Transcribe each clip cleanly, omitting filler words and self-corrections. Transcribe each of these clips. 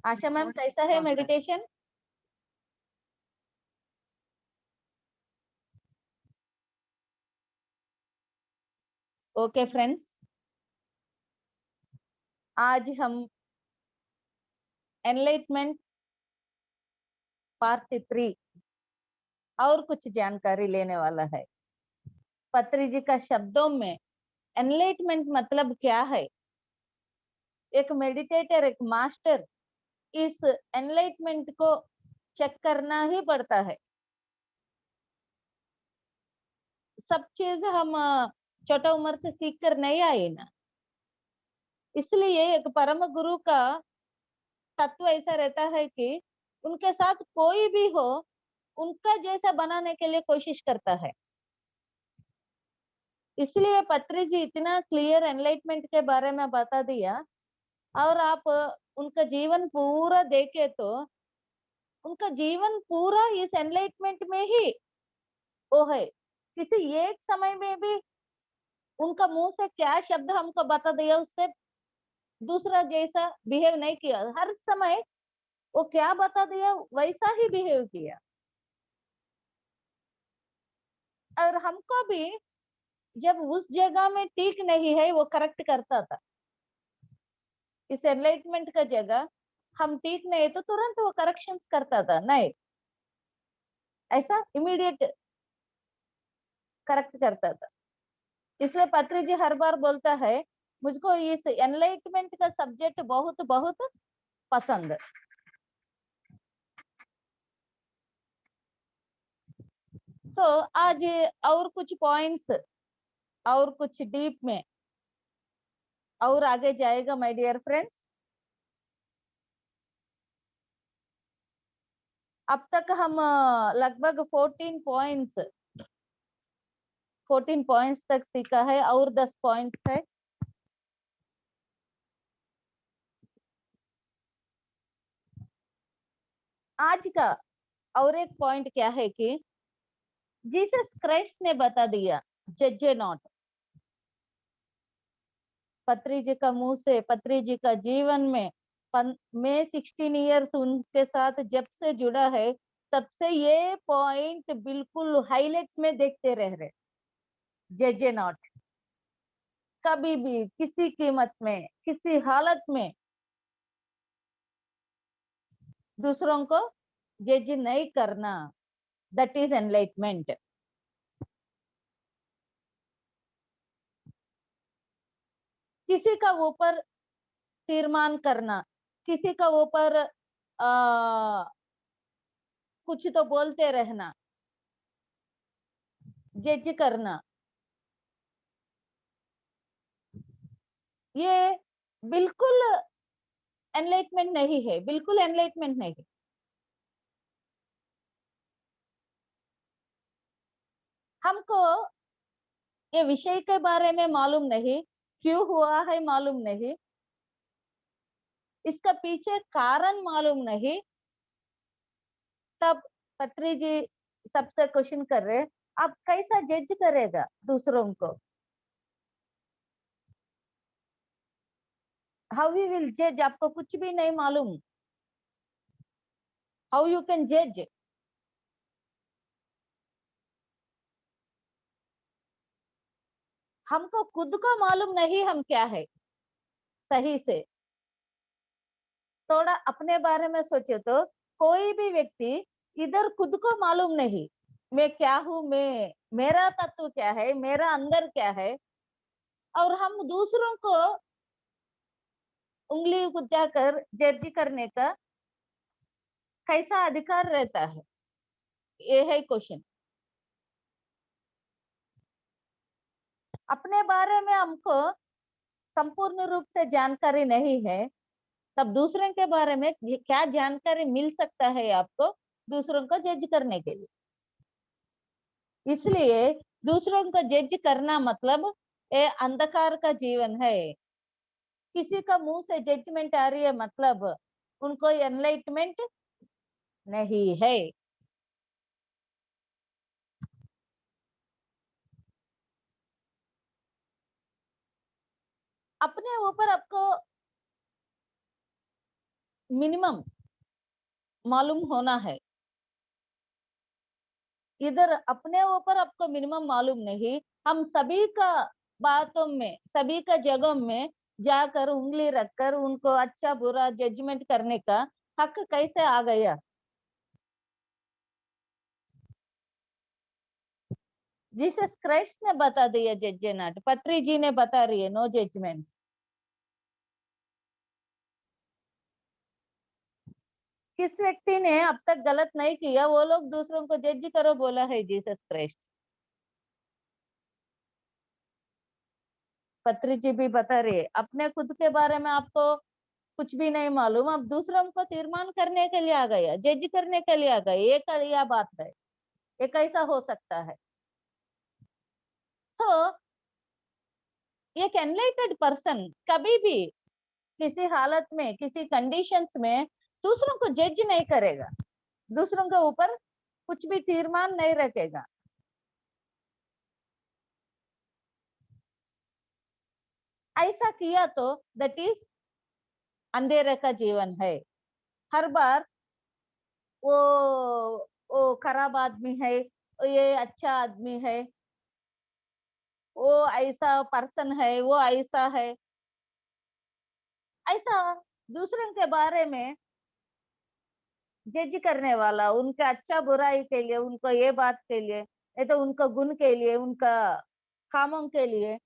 आशा ma'am कैसा है meditation? Okay friends, आज हम एनलाइटमेंट पार्ट 3 और कुछ जानकारी लेने वाला है। पत्री जी का शब्दों में एनलाइटमेंट मतलब क्या है? एक मेडिटेटर, एक मास्टर इस एनलाइटमेंट को चेक करना ही पड़ता है। सब चीज हम छोटा उम्र से सीख कर नहीं आए ना, इसलिए एक परम गुरु का तत्व ऐसा रहता है कि उनके साथ कोई भी हो उनका जैसा बनाने के लिए कोशिश करता है। इसलिए पत्री जी इतना क्लियर एनलाइटमेंट के बारे में बता दिया। और आप उनका जीवन पूरा देखे तो उनका जीवन पूरा इस एनलाइटमेंट में ही वो है। किसी एक समय में भी उनका मुंह से क्या शब्द हमको बता दिया उससे दूसरा जैसा बिहेव नहीं किया। हर समय वो क्या बता दिया वैसा ही बिहेव किया। और हमको भी जब उस जगह में ठीक नहीं है वो करेक्ट करता था। इस एनलाइटमेंट का जगह हम ठीक नहीं तो तुरंत वो करेक्शंस करता था, नहीं ऐसा इमीडिएट करेक्ट करता था। इसलिए पत्री जी हर बार बोलता है मुझको इस एनलाइटमेंट का सब्जेक्ट बहुत बहुत पसंद। सो आज और कुछ पॉइंट्स और कुछ डीप में और आगे जाएगा माय डियर फ्रेंड्स। अब तक हम लगभग 14 पॉइंट्स तक सीखा है और 10 पॉइंट्स है। आज का और एक पॉइंट क्या है कि जीसस क्राइस्ट ने बता दिया जजे नॉट। पत्री जी का मुंह से, पत्री जी का जीवन में मैं 16 ईयर्स उनके साथ जब से जुड़ा है तब से ये पॉइंट बिल्कुल हाईलाइट में देखते रह रहे। जजे नॉट, कभी भी किसी कीमत में किसी हालत में दूसरों को जज नहीं करना, दैट इज एनलाइटमेंट। किसी का ऊपर तीर्मान करना, किसी का ऊपर कुछ तो बोलते रहना, जज करना, ये बिल्कुल एनलाइटमेंट नहीं है, बिल्कुल एनलाइटमेंट नहीं है। हमको ये विषय के बारे में मालूम नहीं, क्यों हुआ है मालूम नहीं, इसका पीछे कारण मालूम नहीं। तब पत्री जी सबसे क्वेश्चन कर रहे, आप कैसा जज करेगा दूसरों को? हाउ यू विल जज? आपको कुछ भी नहीं मालूम, हाउ यू कैन जज? हमको खुद को मालूम नहीं हम क्या है सही से। थोड़ा अपने बारे में सोचे तो कोई भी व्यक्ति इधर खुद को मालूम नहीं मैं क्या हूं, मैं मेरा तत्व क्या है, मेरा अंदर क्या है, और हम दूसरों को उंगली उठाकर जज करने का कैसा अधिकार रहता है? ये है क्वेश्चन। अपने बारे में हमको संपूर्ण रूप से जानकारी नहीं है, तब दूसरों के बारे में क्या जानकारी मिल सकता है आपको दूसरों को जज करने के लिए? इसलिए दूसरों को जज करना मतलब ये अंधकार का जीवन है। किसी का मुंह से जजमेंट आ रही है मतलब उनको एनलाइटमेंट नहीं है। अपने ऊपर आपको मिनिमम मालूम होना है। इधर अपने ऊपर आपको मिनिमम मालूम नहीं, हम सभी का बातों में, सभी का जगह में जाकर उंगली रखकर उनको अच्छा बुरा जजमेंट करने का हक कैसे आ गया? जीसस क्राइस्ट ने बता दिया जज नॉट, पत्री जी ने बता रही है नो जजमेंट। किस व्यक्ति ने अब तक गलत नहीं किया वो लोग दूसरों को जज करो बोला है जीसस क्राइस्ट। पत्री जी भी बता रही है अपने खुद के बारे में आपको कुछ भी नहीं मालूम, अब दूसरों को तीर्मान करने के लिए आ गया, जज करने के लिए आ गए, ये क्या बात है? ये कैसा हो सकता है? सो एक एनलाइटेड पर्सन कभी भी किसी हालत में, किसी कंडीशंस में दूसरों को जज नहीं करेगा, दूसरों के ऊपर कुछ भी तीर्मान नहीं रखेगा। ऐसा किया तो दैट इज अंधेरे का जीवन है। हर बार वो खराब आदमी है, ये अच्छा आदमी है, वो ऐसा पर्सन है, वो ऐसा है, ऐसा दूसरों के बारे में जज करने वाला, उनका अच्छा बुराई के लिए, उनको ये बात के लिए, नहीं तो उनका गुण के लिए, उनका कामों के लिए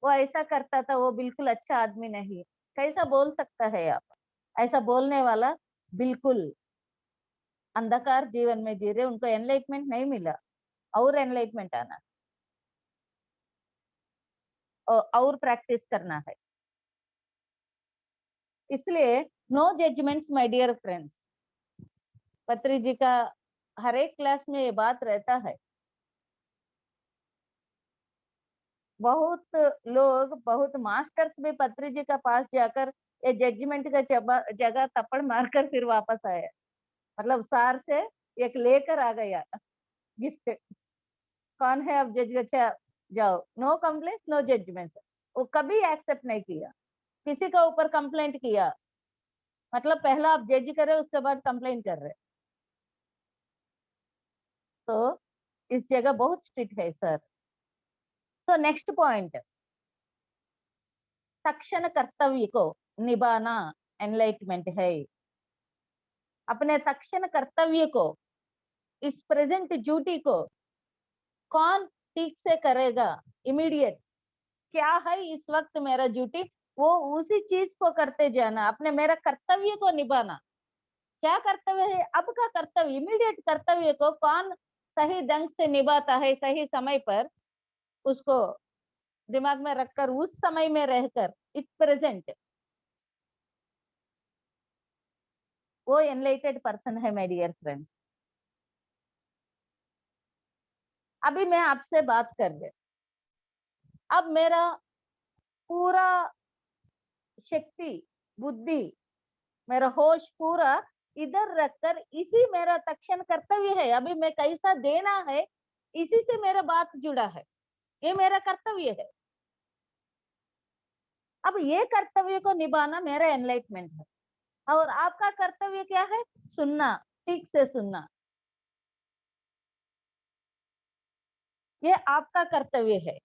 वो ऐसा करता था, वो बिल्कुल अच्छा आदमी नहीं। कैसा बोल सकता है आप? ऐसा बोलने वाला बिल्कुल अंधकार जीवन में जी रहे, उनको एनलाइटमेंट नहीं मिला, और एनलाइटमेंट आना और प्रैक्टिस करना है। इसलिए no judgements my dear friends, Patri ji का हर एक क्लास में ये बात रहता है। बहुत लोग, बहुत मास्टर्स भी पत्री जी का पास जाकर ये जजमेंट का जगह थप्पड़ मारकर फिर वापस आया, मतलब सार से एक लेकर आ गया गिफ्ट। कौन है अब जज? अच्छा जाओ, नो कंप्लेंट नो जजमेंट। वो कभी एक्सेप्ट नहीं किया, किसी का ऊपर कंप्लेंट किया मतलब पहला आप जज करे उसके बाद कंप्लेंट कर रहे, तो इस जगह बहुत स्ट्रिक्ट है सर। सो नेक्स्ट पॉइंट, तक्षण कर्तव्य को निभाना एनलाइटमेंट है। अपने तक्षण कर्तव्य को, इस प्रेजेंट ड्यूटी को कौन ठीक से करेगा? इमीडिएट क्या है इस वक्त मेरा ड्यूटी, वो उसी चीज को करते जाना, अपने मेरा कर्तव्य को निभाना। क्या कर्तव्य है? अब का कर्तव्य, इमीडिएट कर्तव्य को कौन सही ढंग से निभाता है, सही समय पर उसको दिमाग में रखकर उस समय में रहकर इट प्रेजेंट, वो एनलाइटेड पर्सन है माय डियर फ्रेंड्स। अभी मैं आपसे बात कर रही, अब मेरा पूरा शक्ति, बुद्धि, मेरा होश पूरा इधर रखकर इसी मेरा तक्षण कर्तव्य है, अभी मैं कैसा देना है इसी से मेरा बात जुड़ा है, ये मेरा कर्तव्य है। अब ये कर्तव्य को निभाना मेरा एनलाइटमेंट है, और आपका कर्तव्य क्या है? सुनना, ठीक से सुनना, ये आपका कर्तव्य है।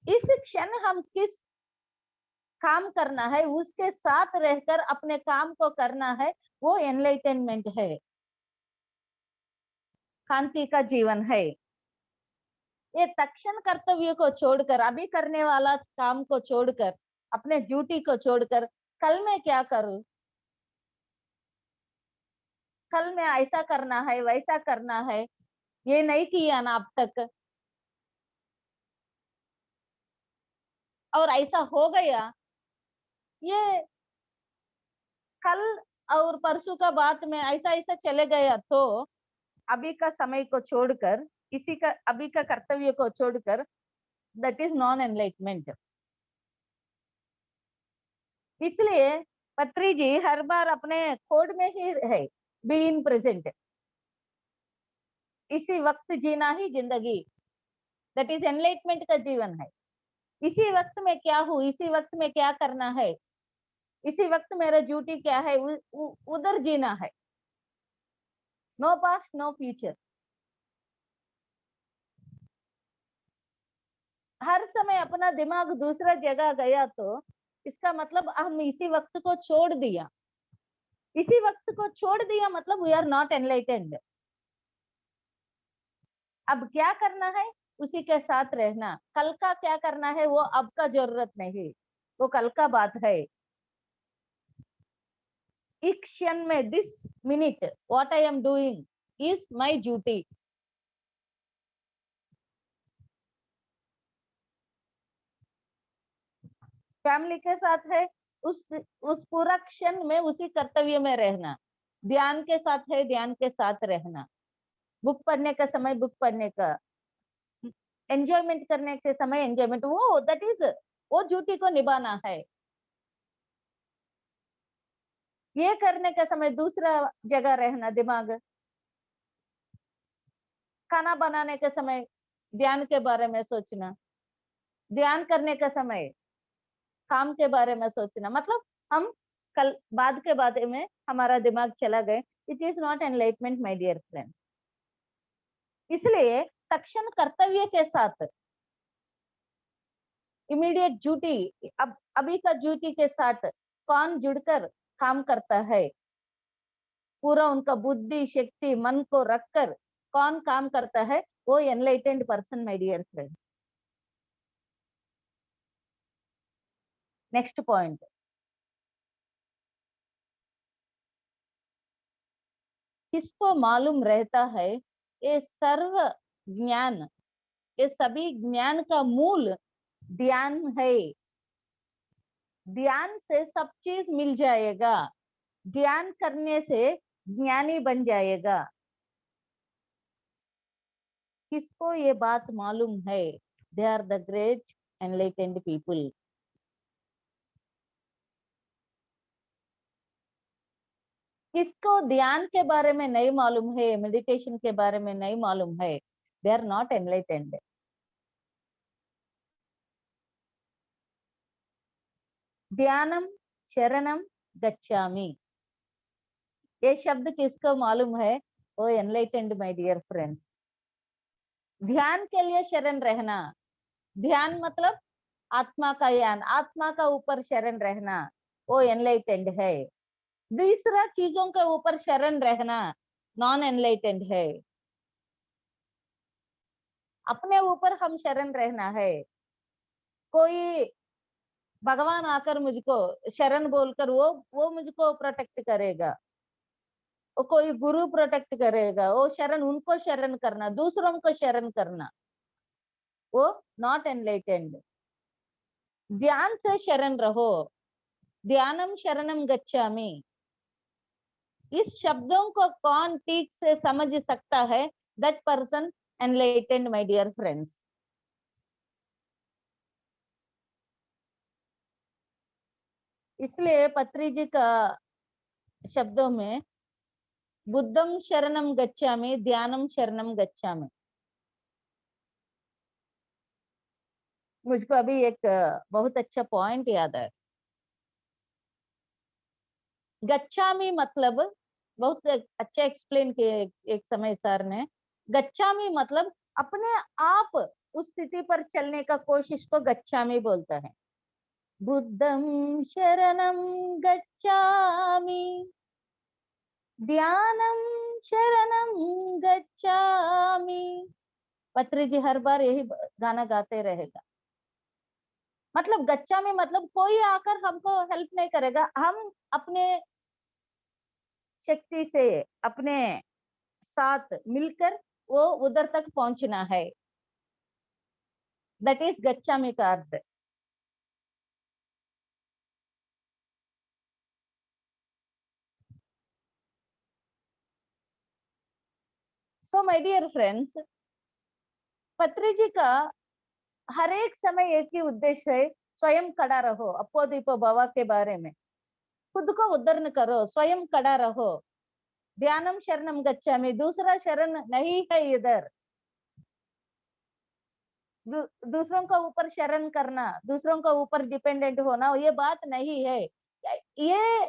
इस क्षण हम किस काम करना है उसके साथ रहकर अपने काम को करना है, वो एनलाइटनमेंट है, शांति का जीवन है। ये तक्षण कर्तव्य को छोड़कर, अभी करने वाला काम को छोड़कर, अपने ड्यूटी को छोड़कर कल मैं क्या करूं, कल मैं ऐसा करना है, वैसा करना है, ये नहीं किया ना अब तक, और ऐसा हो गया, ये कल और परसों का बात में ऐसा ऐसा चले गया, तो अभी का समय को छोड़कर, इसी का अभी का कर्तव्य को छोड़कर, दैट इज नॉन एनलाइटमेंट। इसलिए पत्री जी हर बार अपने कोड में ही है, बी इन प्रेजेंट, इसी वक्त जीना ही जिंदगी, दैट इज एनलाइटमेंट का जीवन है। इसी वक्त में क्या हूँ, इसी वक्त में क्या करना है, इसी वक्त मेरा ड्यूटी क्या है, उधर जीना है। No past no future. हर समय अपना दिमाग दूसरा जगह गया तो इसका मतलब हम इसी वक्त को छोड़ दिया। इसी वक्त को छोड़ दिया मतलब वी आर नॉट एनलाइटेंड। अब क्या करना है, उसी के साथ रहना। कल का क्या करना है वो अब का जरूरत नहीं, वो कल का बात है। इस क्षण में, this minute, what I am doing is my duty. Family के साथ है, उस पूरा क्षण में उसी कर्तव्य में रहना। ध्यान के साथ है, ध्यान के साथ रहना। बुक पढ़ने का समय बुक पढ़ने का, एंजॉयमेंट करने के समय एंजॉयमेंट, वो दैट इज, वो ड्यूटी को निभाना है। ये करने का समय दूसरा जगह रहना दिमाग। खाना बनाने के समय ध्यान के बारे में सोचना, ध्यान करने का समय काम के बारे में सोचना। मतलब हम कल बाद के बारे में हमारा दिमाग चला गए। It is not enlightenment my dear friends. इसलिए तक्षण कर्तव्य के साथ, इमीडिएट ड्यूटी, अब अभी का ड्यूटी के साथ कौन जुड़कर काम करता है, पूरा उनका बुद्धि शक्ति मन को रखकर कौन काम करता है, वो enlightened person my dear friend. Next point, किसको मालूम रहता है ये सर्व ज्ञान, ये सभी ज्ञान का मूल ध्यान है। ध्यान से सब चीज मिल जाएगा। ध्यान करने से ज्ञानी बन जाएगा। किसको ये बात मालूम है, they are the great enlightened people. किसको ध्यान के बारे में नहीं मालूम है, मेडिटेशन के बारे में नहीं मालूम है, दे आर नॉट एनलाइटेंड। ध्यानम शरणम गच्छामि, ये शब्द किसको मालूम है, वो एनलाइटेंड माय डियर फ्रेंड्स। ध्यान के लिए शरण रहना, ध्यान मतलब आत्मा का ज्ञान, आत्मा का ऊपर शरण रहना, वो एनलाइटेंड है। दूसरा चीजों के ऊपर शरण रहना नॉन एनलाइटेंड है। अपने ऊपर हम शरण रहना है। कोई भगवान आकर मुझको शरण बोलकर वो मुझको प्रोटेक्ट करेगा, वो कोई गुरु प्रोटेक्ट करेगा, वो शरण, उनको शरण करना, दूसरों को शरण करना, वो नॉट एनलाइटेंड। ध्यान से शरण रहो, ध्यानम शरणम गच्छामि। इस शब्दों को कौन ठीक से समझ सकता है, that person enlightened my dear friends. इसलिए पत्री जी का शब्दों में बुद्धम शरणम गच्छामि, ध्यानम शरणम गच्छामि। मुझको अभी एक बहुत अच्छा पॉइंट याद है। गच्छामि मतलब बहुत अच्छा एक्सप्लेन किए एक समय सर ने। गच्छामि मतलब अपने आप उस स्थिति पर चलने का कोशिश को गच्छामि बोलता है। बुद्धं शरणं गच्छामि, ध्यानं शरणं गच्छामि। पत्री जी हर बार यही गाना गाते रहेगा। मतलब गच्छामि मतलब कोई आकर हमको हेल्प नहीं करेगा, हम अपने शक्ति से अपने साथ मिलकर वो उधर तक पहुंचना है। दैट इज गच्छामि का अर्थ। So my dear friends, Patri ji का हर एक समय एक ही उद्देश्य है, स्वयं खड़ा रहो। अपो दीपो भवा के बारे में खुद को उद्धरण करो, स्वयं खड़ा रहो। ध्यानम शरणम गच्छामि, दूसरा शरण नहीं है इधर। दूसरों का ऊपर शरण करना, दूसरों का ऊपर डिपेंडेंट होना, ये बात नहीं है। ये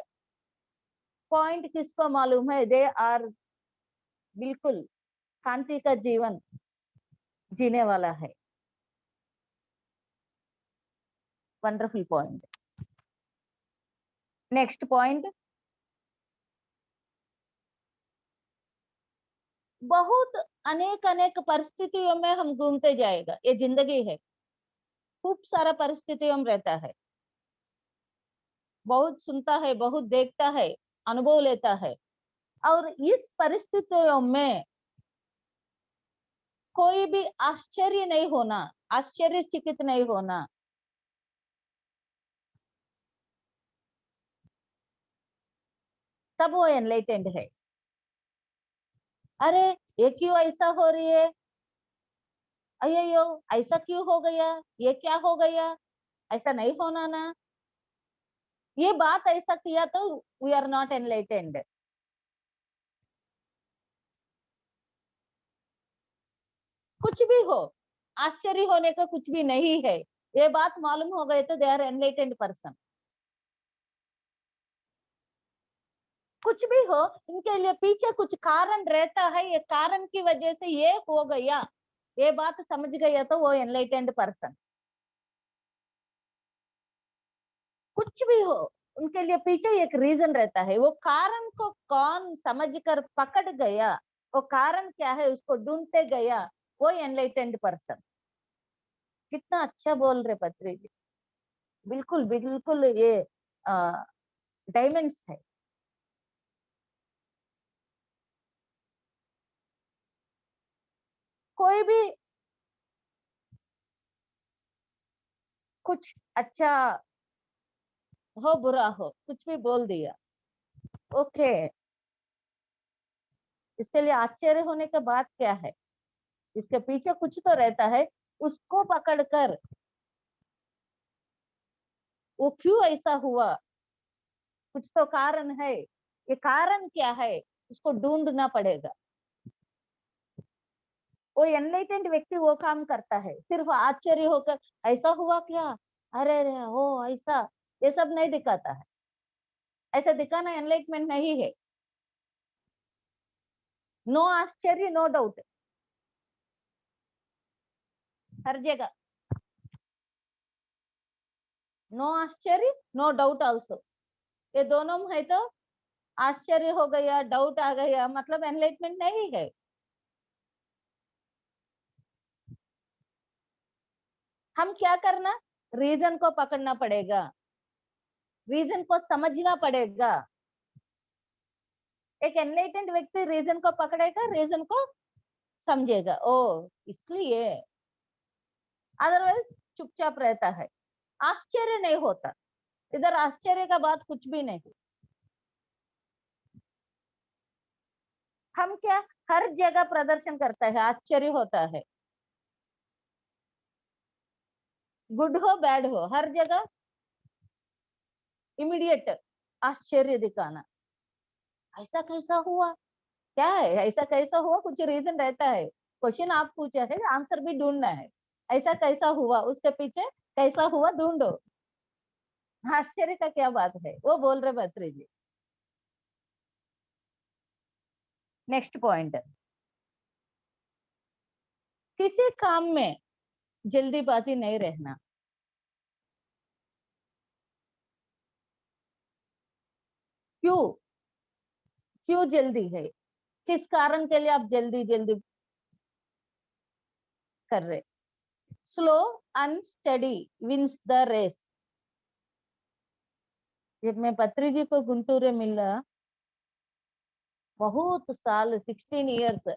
पॉइंट किसको मालूम है? दे आर बिल्कुल शांति का जीवन जीने वाला है। Wonderful point. नेक्स्ट पॉइंट, बहुत अनेक अनेक परिस्थितियों में हम घूमते जाएगा, ये जिंदगी है। खूब सारा परिस्थितियों में रहता है, बहुत सुनता है, बहुत देखता है, अनुभव लेता है, और इस परिस्थितियों में कोई भी आश्चर्य नहीं होना, आश्चर्यचकित नहीं होना। तब वो एनलाइटेंड है। अरे ये क्यों ऐसा हो रही है, अयो ऐसा क्यों हो गया, ये क्या हो गया, ऐसा नहीं होना ना, ये बात ऐसा किया तो वी आर नॉट एनलाइटेंड। कुछ भी हो, आश्चर्य होने का कुछ भी नहीं है, ये बात मालूम हो गए तो दे आर एनलाइटेंड पर्सन। कुछ भी हो, इनके लिए पीछे कुछ कारण रहता है, ये कारण की वजह से ये हो गया, ये बात समझ गया तो वो एनलाइटेंड पर्सन। कुछ भी हो, उनके लिए पीछे एक रीजन रहता है, वो कारण को कौन समझ कर पकड़ गया, वो कारण क्या है उसको ढूंढते गया, वो एनलाइटेंड पर्सन। कितना अच्छा बोल रहे पत्री जी, बिल्कुल बिल्कुल, ये डायमंड्स है। कोई भी कुछ अच्छा हो बुरा हो कुछ भी बोल दिया, ओके, इसके लिए आश्चर्य होने का बात क्या है, इसके पीछे कुछ तो रहता है, उसको पकड़कर वो क्यों ऐसा हुआ, कुछ तो कारण है, ये कारण क्या है उसको ढूंढना पड़ेगा। वो एनलाइटेंड व्यक्ति वो काम करता है, सिर्फ आश्चर्य होकर ऐसा हुआ क्या, अरे अरे हो ऐसा, ये सब नहीं दिखाता है। ऐसा दिखाना एनलाइटमेंट नहीं है। नो आश्चर्य, नो डाउट, हर जगह नो आश्चर्य, नो डाउट आल्सो, ये दोनों है तो आश्चर्य हो गया, डाउट आ गया, मतलब एनलाइटमेंट नहीं है। हम क्या करना, रीजन को पकड़ना पड़ेगा, रीजन को समझना पड़ेगा। एक एनलाइटेंड व्यक्ति रीजन को पकड़ेगा, रीजन को समझेगा, ओ इसलिए, अदरवाइज चुपचाप रहता है, आश्चर्य नहीं होता, इधर आश्चर्य का बात कुछ भी नहीं। हम क्या हर जगह प्रदर्शन करता है, आश्चर्य होता है, गुड हो बैड हो हर जगह इमीडिएट आश्चर्य दिखाना, ऐसा कैसा हुआ, क्या है ऐसा कैसा हुआ, कुछ रीजन रहता है, क्वेश्चन आप पूछे है, आंसर भी ढूंढना है, ऐसा कैसा हुआ उसके पीछे कैसा हुआ ढूंढो, आश्चर्य का क्या बात है, वो बोल रहे बत्री जी। नेक्स्ट पॉइंट, किसी काम में जल्दीबाजी नहीं रहना। क्यों, क्यों जल्दी है, किस कारण के लिए आप जल्दी जल्दी कर रहे, slow and steady wins the race. जब मैं पत्री जी को गुंटूर में मिला, बहुत साल 16 इयर्स,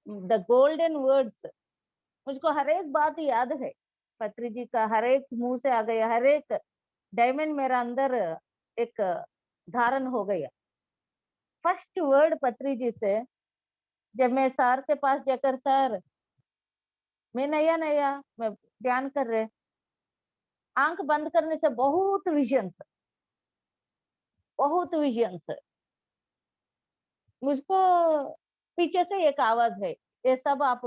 द गोल्डन वर्ड्स, मुझको हर एक बात याद है, पत्री जी का हर एक मुंह से आ गया, हर एक डायमंड मेरा अंदर एक धारण हो गया। फर्स्ट वर्ड पत्री जी से, जब मैं सर के पास जाकर, सर मैं नया नया मैं ध्यान कर रहे, आंख बंद करने से बहुत विजन्स, मुझको पीछे से एक आवाज है, ये सब आप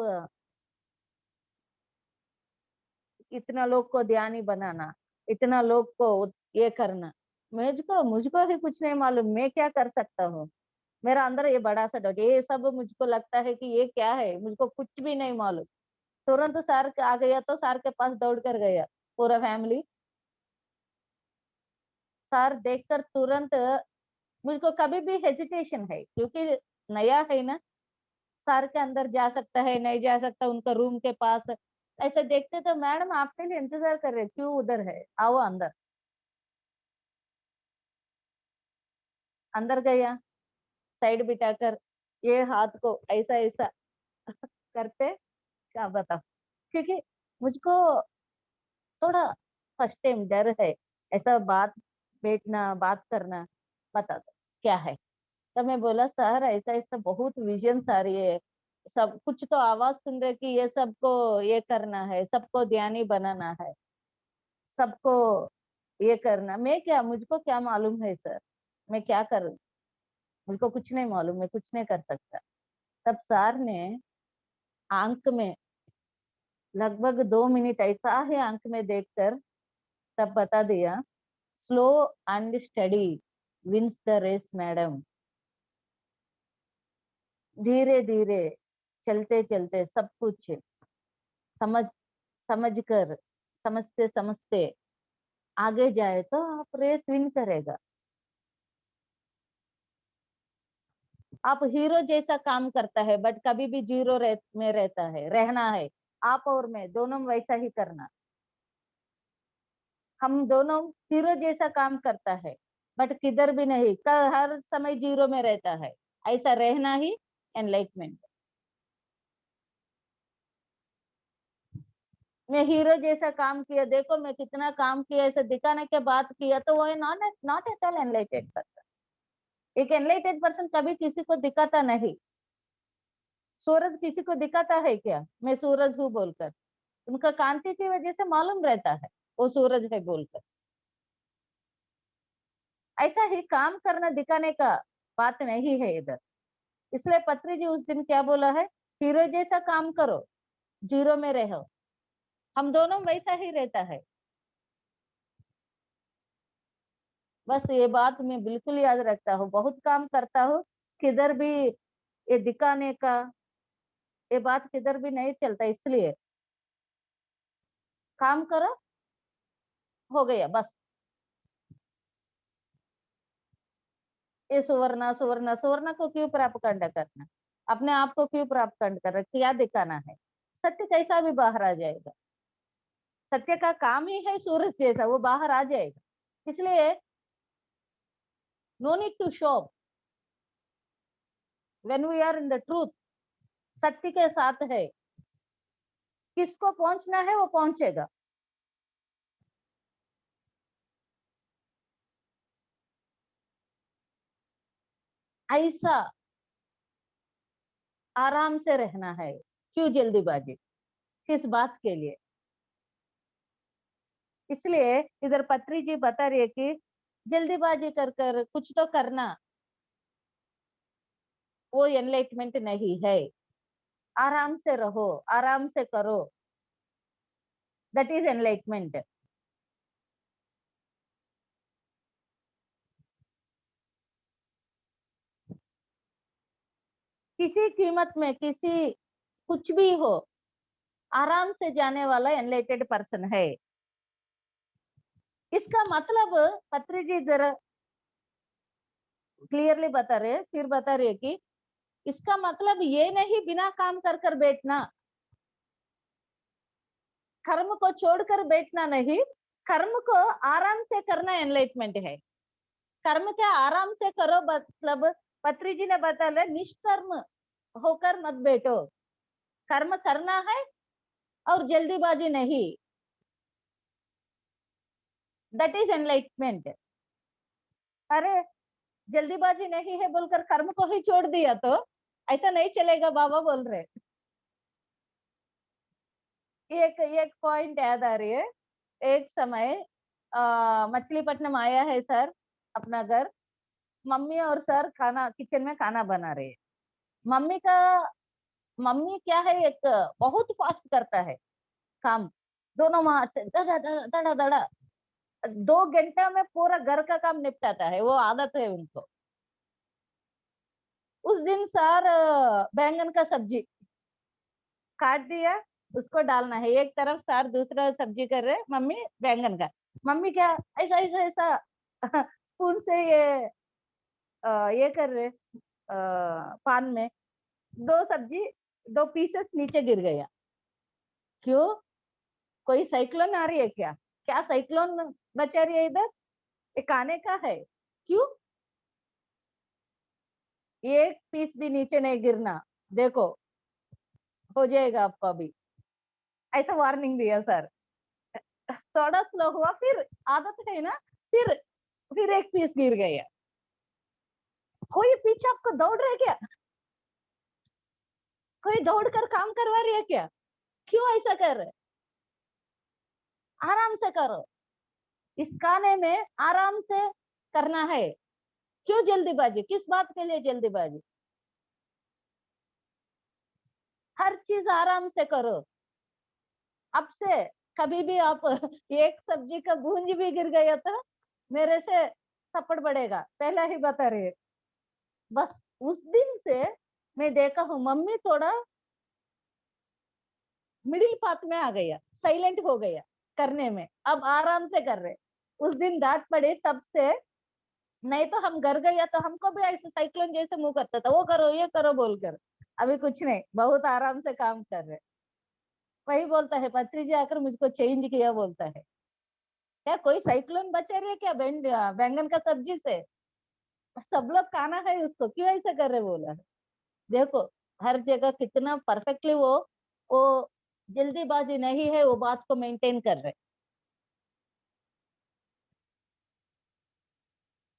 इतना लोग को ध्यान ही बनाना, इतना लोग को ये करना, मुझको मुझको ही कुछ नहीं मालूम, मैं क्या कर सकता हूँ। मेरा अंदर ये बड़ा सा डाउट, ये सब मुझको लगता है कि ये क्या है, मुझको कुछ भी नहीं मालूम। तुरंत सर आ गया तो सर के पास दौड़ कर गया पूरा फैमिली। सर देखकर तुरंत, मुझको कभी भी हेजिटेशन है क्योंकि नया है ना, सर के अंदर जा सकता है नहीं जा सकता उनका रूम के पास। ऐसे देखते तो मैडम आपके लिए इंतजार कर रहे, क्यों उधर है, आओ अंदर। अंदर गया, साइड बिठाकर ये हाथ को ऐसा ऐसा करते, क्या बताओ। क्योंकि मुझको थोड़ा फर्स्ट टाइम डर है, ऐसा बात बैठना बात करना। बता दो क्या है। तो मैं बोला सर ऐसा ऐसा बहुत विजन आ रही है, सब कुछ तो आवाज सुन रहे कि ये सबको ये करना है, सबको ध्यानी बनाना है, सबको ये करना। मैं क्या, मुझको क्या मालूम है सर, मैं क्या करूं, मुझको कुछ नहीं मालूम, मैं कुछ नहीं कर सकता। तब सर ने आंख में लगभग 2 मिनट ऐसा है आंख में देखकर तब बता दिया, slow and steady wins the race madam. धीरे धीरे चलते चलते सब कुछ समझ समझ कर, समझते समझते आगे जाए तो आप रेस विन करेगा। आप हीरो जैसा काम करता है बट कभी भी जीरो में रहता है, रहना है। आप और मैं दोनों वैसा ही करना। हम दोनों हीरो जैसा काम करता है बट किधर भी नहीं, हर समय जीरो में रहता है। ऐसा रहना ही एनलाइटमेंट। मैं हीरो जैसा काम किया, देखो मैं कितना काम किया, ऐसा दिखाने के बाद किया तो वो है not not at all एनलाइटेड person. एक एनलाइटेड पर्सन कभी किसी को दिखाता नहीं। सूरज किसी को दिखाता है क्या, मैं सूरज हूँ बोलकर? उनका कांति की वजह से मालूम रहता है वो सूरज है बोलकर। ऐसा ही काम करना दिखाने का बात नहीं है इधर। इसलिए पत्री जी उस दिन क्या बोला है, हीरो जैसा काम करो, जीरो में रहो। हम दोनों वैसा ही रहता है। बस ये बात मैं बिल्कुल याद रखता हूँ, बहुत काम करता हूँ, किधर भी ये दिखाने का ये बात किधर भी नहीं चलता। इसलिए काम करो, हो गया बस। ये सुवर्ण सुवर्ण सुवर्ण को क्यों प्राप्तखंड करना, अपने आप को क्यों प्राप्तखंड करना, क्या दिखाना है। सत्य कैसा भी बाहर आ जाएगा। सत्य का काम ही है सूरज जैसा, वो बाहर आ जाएगा। इसलिए no need to show when we are in the truth. सत्य के साथ है, किसको पहुंचना है वो पहुंचेगा। ऐसा आराम से रहना है, क्यों जल्दीबाजी, किस बात के लिए। इसलिए इधर पत्री जी बता रही है कि जल्दीबाजी कर कर कुछ तो करना वो एनलाइटमेंट नहीं है। आराम से रहो, आराम से करो, दैट इज एनलाइटमेंट। किसी कीमत में किसी कुछ भी हो, आराम से जाने वाला एनलाइटेड पर्सन है। इसका मतलब पत्री जी जरा क्लियरली बता रहे हैं, फिर बता रही है कि इसका मतलब ये नहीं बिना काम कर कर बैठना, कर्म को छोड़कर बैठना नहीं, कर्म को आराम से करना एनलाइटमेंट है। कर्म क्या आराम से करो, मतलब पत्री जी ने बताया निष्कर्म होकर मत बैठो, कर्म करना है और जल्दीबाजी नहीं, दैट इज एनलाइटमेंट। अरे जल्दीबाजी नहीं है बोलकर कर्म को ही छोड़ दिया तो ऐसा नहीं चलेगा, बाबा बोल रहे। एक एक पॉइंट याद आ रही है। एक समय मछलीपट्टनम आया है सर अपना घर। मम्मी और सर खाना किचन में खाना बना रहे हैं। मम्मी का मम्मी क्या है, एक बहुत फास्ट करता है काम, दोनों हाथ से दड़ा दड़ा दड़ा दड़ा। 2 घंटा में पूरा घर का काम निपटाता है, वो आदत है उनको। उस दिन सर बैंगन का सब्जी काट दिया, उसको डालना है एक तरफ, सर दूसरा सब्जी कर रहे, मम्मी बैंगन का। मम्मी क्या ऐसा ऐसा ऐसा स्पून से ये कर रहे पान में, 2 सब्जी 2 पीसेस नीचे गिर गया। क्यों? कोई साइक्लोन आ रही है क्या? क्या साइक्लोन बचा रही है इधर? ये खाने का है। क्यों? एक पीस भी नीचे नहीं गिरना, देखो हो जाएगा आपको अभी, ऐसा वार्निंग दिया सर। थोड़ा स्लो हुआ, फिर आदत है ना, फिर फिर एक पीस गिर गया। कोई पीछे आपको दौड़ रहा है क्या? कोई दौड़ कर काम करवा रही है क्या? क्यों ऐसा कर रहे? आराम से करो, इस खाने में आराम से करना है। क्यों जल्दीबाजी? किस बात के लिए जल्दीबाजी? हर चीज आराम से करो। अब से कभी भी आप एक सब्जी का भूंज भी गिर गया तो मेरे से थप्पड़ पड़ेगा, पहला ही बता रही है। बस उस दिन से मैं देखा हूँ, मम्मी थोड़ा मिडिल पाथ में आ गया, साइलेंट हो गया करने में, अब आराम से कर रहे। उस दिन डांट पड़े तब से, नहीं तो हम घर गया तो हमको भी ऐसे साइक्लोन जैसे मुंह करता था, वो करो ये करो बोलकर। अभी कुछ नहीं, बहुत आराम से काम कर रहे। वही बोलता है पत्री जी आकर मुझको चेंज किया, बोलता है क्या कोई साइक्लोन बचा रही है क्या बैंगन का सब्जी से? सब लोग खाना है उसको, क्यों ऐसा कर रहे बोला है। देखो हर जगह कितना परफेक्टली वो जल्दीबाजी नहीं है, वो बात को मेंटेन कर रहे।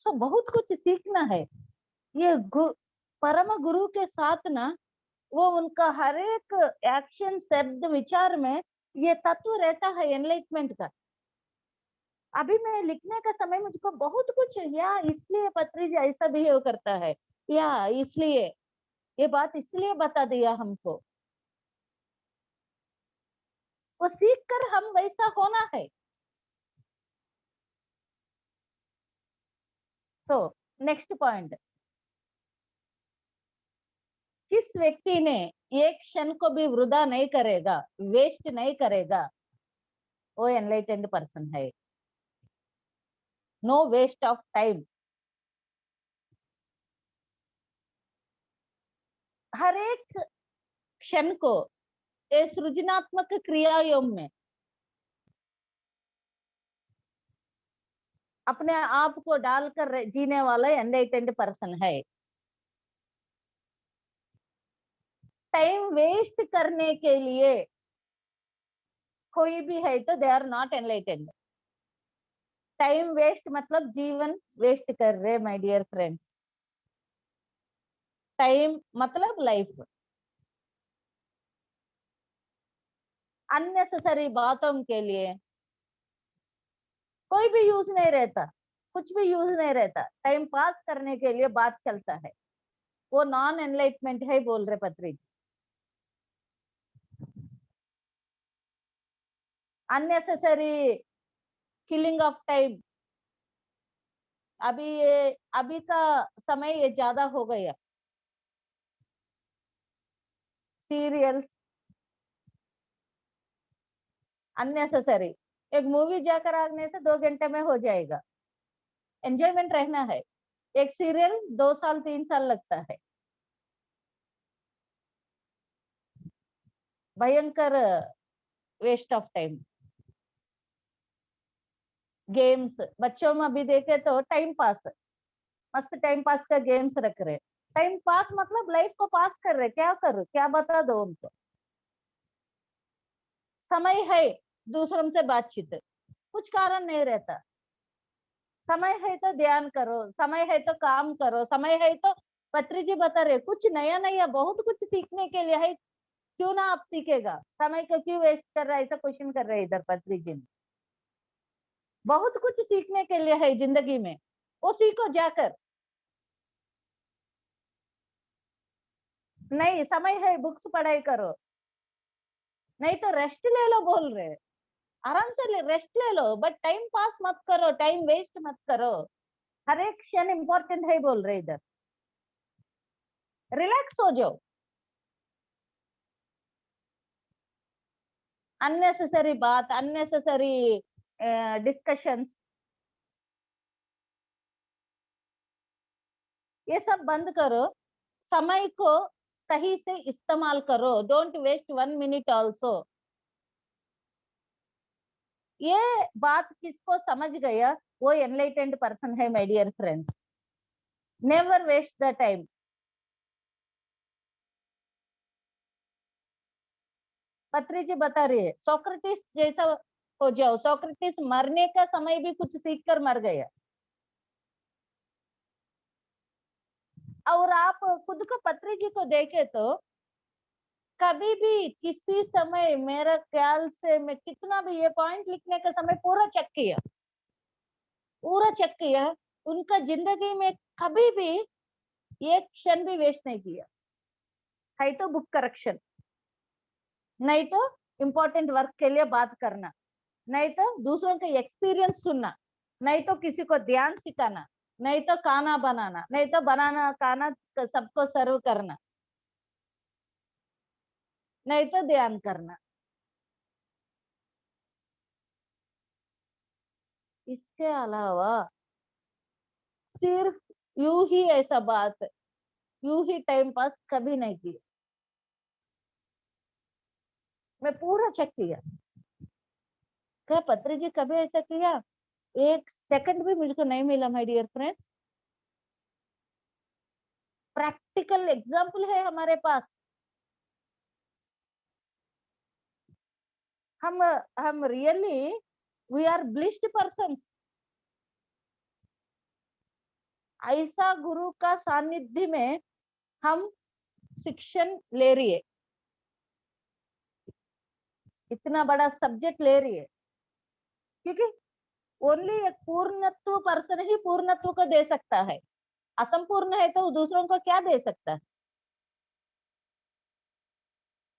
सो बहुत कुछ सीखना है। ये परम गुरु के साथ ना, वो उनका हर एक एक्शन शब्द विचार में ये तत्व रहता है एनलाइटमेंट का। अभी मैं लिखने का समय मुझको बहुत कुछ, या इसलिए पत्री जी ऐसा बिहेव करता है, या इसलिए ये बात इसलिए बता दिया हमको, वो सीख कर हम वैसा होना है। सो नेक्स्ट पॉइंट, किस व्यक्ति ने एक क्षण को भी वृधा नहीं करेगा, वेस्ट नहीं करेगा, वो एनलाइटेंड पर्सन है। No waste of time. हर एक क्षण को ये सृजनात्मक क्रियाओं में अपने आप को डालकर जीने वाला एनलाइटेंड पर्सन है। टाइम वेस्ट करने के लिए कोई भी है तो they are not enlightened. Time waste मतलब जीवन वेस्ट कर रहे माय डियर फ्रेंड्स। टाइम मतलब लाइफ। अननेसेसरी बातों के लिए कोई भी यूज नहीं रहता, कुछ भी यूज नहीं रहता, टाइम पास करने के लिए बात चलता है, वो नॉन एनलाइटमेंट है बोल रहे पत्री। अननेसेसरी किलिंग ऑफ टाइम, अभी का समय ये ज्यादा हो गया। सीरियल्स अननेसेसरी, एक मूवी जाकर आने से 2 घंटे में हो जाएगा, एंजॉयमेंट रहना है। एक सीरियल 2 साल 3 साल लगता है, भयंकर वेस्ट ऑफ टाइम। गेम्स बच्चों में अभी देखे तो टाइम पास, मस्त टाइम पास का गेम्स रख रहे। टाइम पास मतलब लाइफ को पास कर रहे, क्या कर क्या बता दो उनको। समय है दूसरों से बातचीत, कुछ कारण नहीं रहता। समय है तो ध्यान करो, समय है तो काम करो, समय है तो पत्री जी बता रहे कुछ नया नया बहुत कुछ सीखने के लिए है। क्यों ना आप सीखेगा, समय को क्यों वेस्ट कर रहा है, ऐसा क्वेश्चन कर रहे हैं इधर पत्री जी ने। बहुत कुछ सीखने के लिए है जिंदगी में, वो सीखो जाकर। नहीं समय है बुक्स पढ़ाई करो, नहीं तो रेस्ट ले लो बोल रहे। आराम से रेस्ट ले लो, बट टाइम पास मत करो, टाइम वेस्ट मत करो। हर एक क्षण इंपॉर्टेंट है बोल रहे इधर। रिलैक्स हो जाओ। अननेसेसरी बात, अननेसेसरी डिस्कशंस, ये सब बंद करो। समय को सही से इस्तेमाल करो। Don't waste 1 minute also. ये बात किसको समझ गया, वो एनलाइटेंड पर्सन है my dear friends. Never waste the time. Patri ji बता रही है, सोक्रेटिस जैसा हो जाओ। सोक्रेटिस मरने का समय भी कुछ सीख कर मर गया। और आप खुद को पत्री जी को देखे तो कभी भी किसी समय, मेरा ख्याल से मैं कितना भी ये पॉइंट लिखने का समय पूरा चेक किया, पूरा चेक किया, उनका जिंदगी में कभी भी एक क्षण भी वेस्ट नहीं किया। है तो बुक करेक्शन, नहीं तो इम्पोर्टेंट वर्क के लिए बात करना, नहीं तो दूसरों के एक्सपीरियंस सुनना, नहीं तो किसी को ध्यान सिखाना, नहीं तो खाना बनाना, नहीं तो बनाना खाना सबको सर्व करना, नहीं तो ध्यान करना। इसके अलावा सिर्फ यूं ही ऐसा बात, यूं ही टाइम पास कभी नहीं किया। मैं पूरा चेक किया, क्या पत्री जी कभी ऐसा किया? एक सेकंड भी मुझको नहीं मिला my dear friends. Practical example है हमारे पास। हम really we are blessed persons. ऐसा गुरु का सानिध्य में हम शिक्षण ले रही है, इतना बड़ा सब्जेक्ट ले रही है, क्योंकि ओनली एक पूर्णत्व पर्सन ही पूर्णत्व को दे सकता है। असंपूर्ण है तो दूसरों को क्या दे सकता है?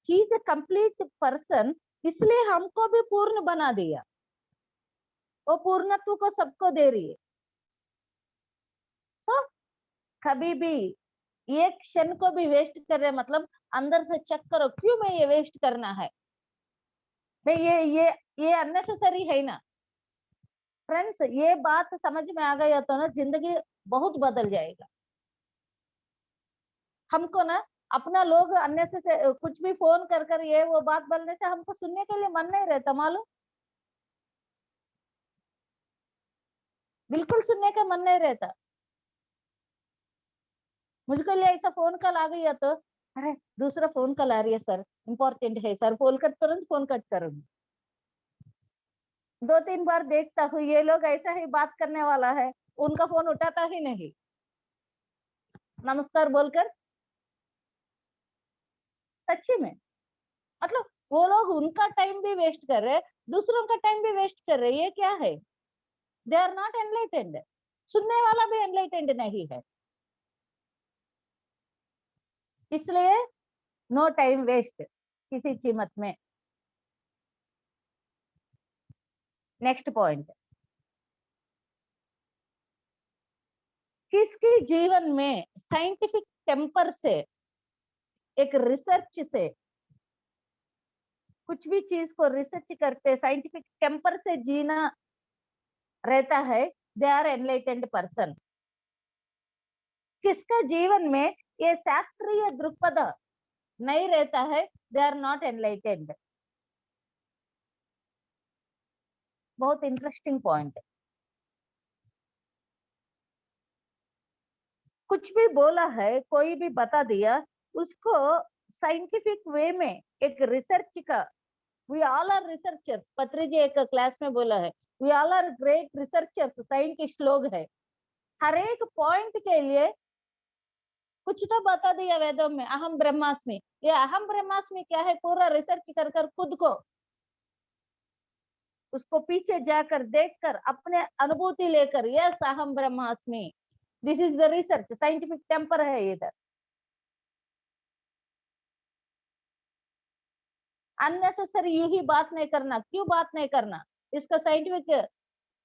He is a complete person, इसलिए हमको भी पूर्ण बना दिया। वो पूर्णत्व को सबको दे रही है। सो कभी भी एक क्षण को भी वेस्ट कर रहे, मतलब अंदर से चेक करो, क्यों मैं ये वेस्ट करना है? भाई ये अननेसेसरी है ना फ्रेंड्स। ये बात समझ में आ गया तो ना जिंदगी बहुत बदल जाएगा। हमको ना अपना लोग अननेसेसरी कुछ भी फोन कर कर ये वो बात बोलने से हमको सुनने के लिए मन नहीं रहता, मालूम? बिल्कुल सुनने का मन नहीं रहता। मुझको लिए ऐसा फोन कॉल आ गया तो अरे दूसरा फोन कॉल आ रही है सर, इम्पोर्टेंट है सर, फोन कट तुरंत फोन कट करूंगी। 2-3 बार देखता हूँ ये लोग ऐसा ही बात करने वाला है, उनका फोन उठाता ही नहीं, नमस्कार बोलकर। सच्ची में, मतलब वो लोग उनका टाइम भी वेस्ट कर रहे, दूसरों का टाइम भी वेस्ट कर रहे, ये क्या है? They are not enlightened. सुनने वाला भी एनलाइटेंड नहीं है। इसलिए नो टाइम वेस्ट किसी कीमत में। नेक्स्ट पॉइंट, किसके जीवन में साइंटिफिक टेम्पर से, एक रिसर्च से, कुछ भी चीज को रिसर्च करते साइंटिफिक टेम्पर से जीना रहता है, दे आर एनलाइटेंड पर्सन। किसका जीवन में ये शास्त्रीय दृक्पथ नहीं रहता है, दे आर नॉट एनलाइटेंड। बहुत इंटरेस्टिंग पॉइंट है। कुछ भी बोला है, कोई भी बता दिया, उसको साइंटिफिक वे में एक रिसर्च का, वी ऑल आर रिसर्चर्स, पत्री जी एक क्लास में बोला है, we all are great researchers, scientist लोग है। हर एक पॉइंट के लिए कुछ तो बता दिया वेदों में, अहम ब्रह्मास्मि। ये अहम ब्रह्मास्मि क्या है, पूरा रिसर्च कर कर खुद को, उसको पीछे जाकर देखकर अपने अनुभूति लेकर, यस अहम ब्रह्मास्मि, this is the research, scientific temper है इधर। अननेसेसरी यू ही बात नहीं करना, क्यों बात नहीं करना, इसका साइंटिफिक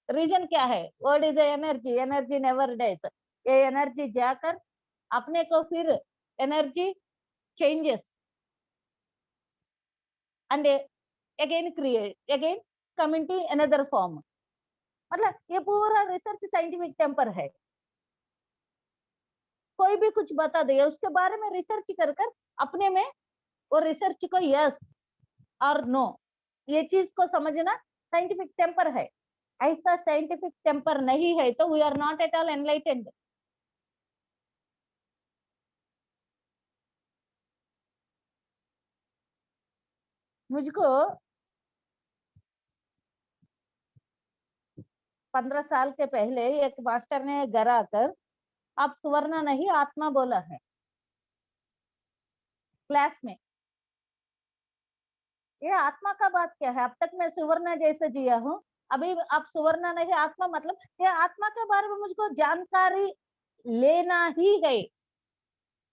रीजन क्या है? Word is energy, energy never dies. ये एनर्जी जाकर अपने को फिर energy changes and again create, again come into another form. मतलब ये पूरा रिसर्च साइंटिफिक टेम्पर है। कोई भी कुछ बता दे उसके बारे में रिसर्च कर कर अपने में वो रिसर्च को यस और नो ये चीज को समझना साइंटिफिक टेम्पर है। ऐसा साइंटिफिक टेम्पर नहीं है तो we are not at all enlightened. मुझको 15 साल के पहले एक मास्टर ने घर आकर आप सुवर्ण नहीं आत्मा बोला है क्लास में। ये आत्मा का बात क्या है? अब तक मैं सुवर्ण जैसे जिया हूँ, अभी आप सुवर्ण नहीं आत्मा, मतलब ये आत्मा के बारे में मुझको जानकारी लेना ही है।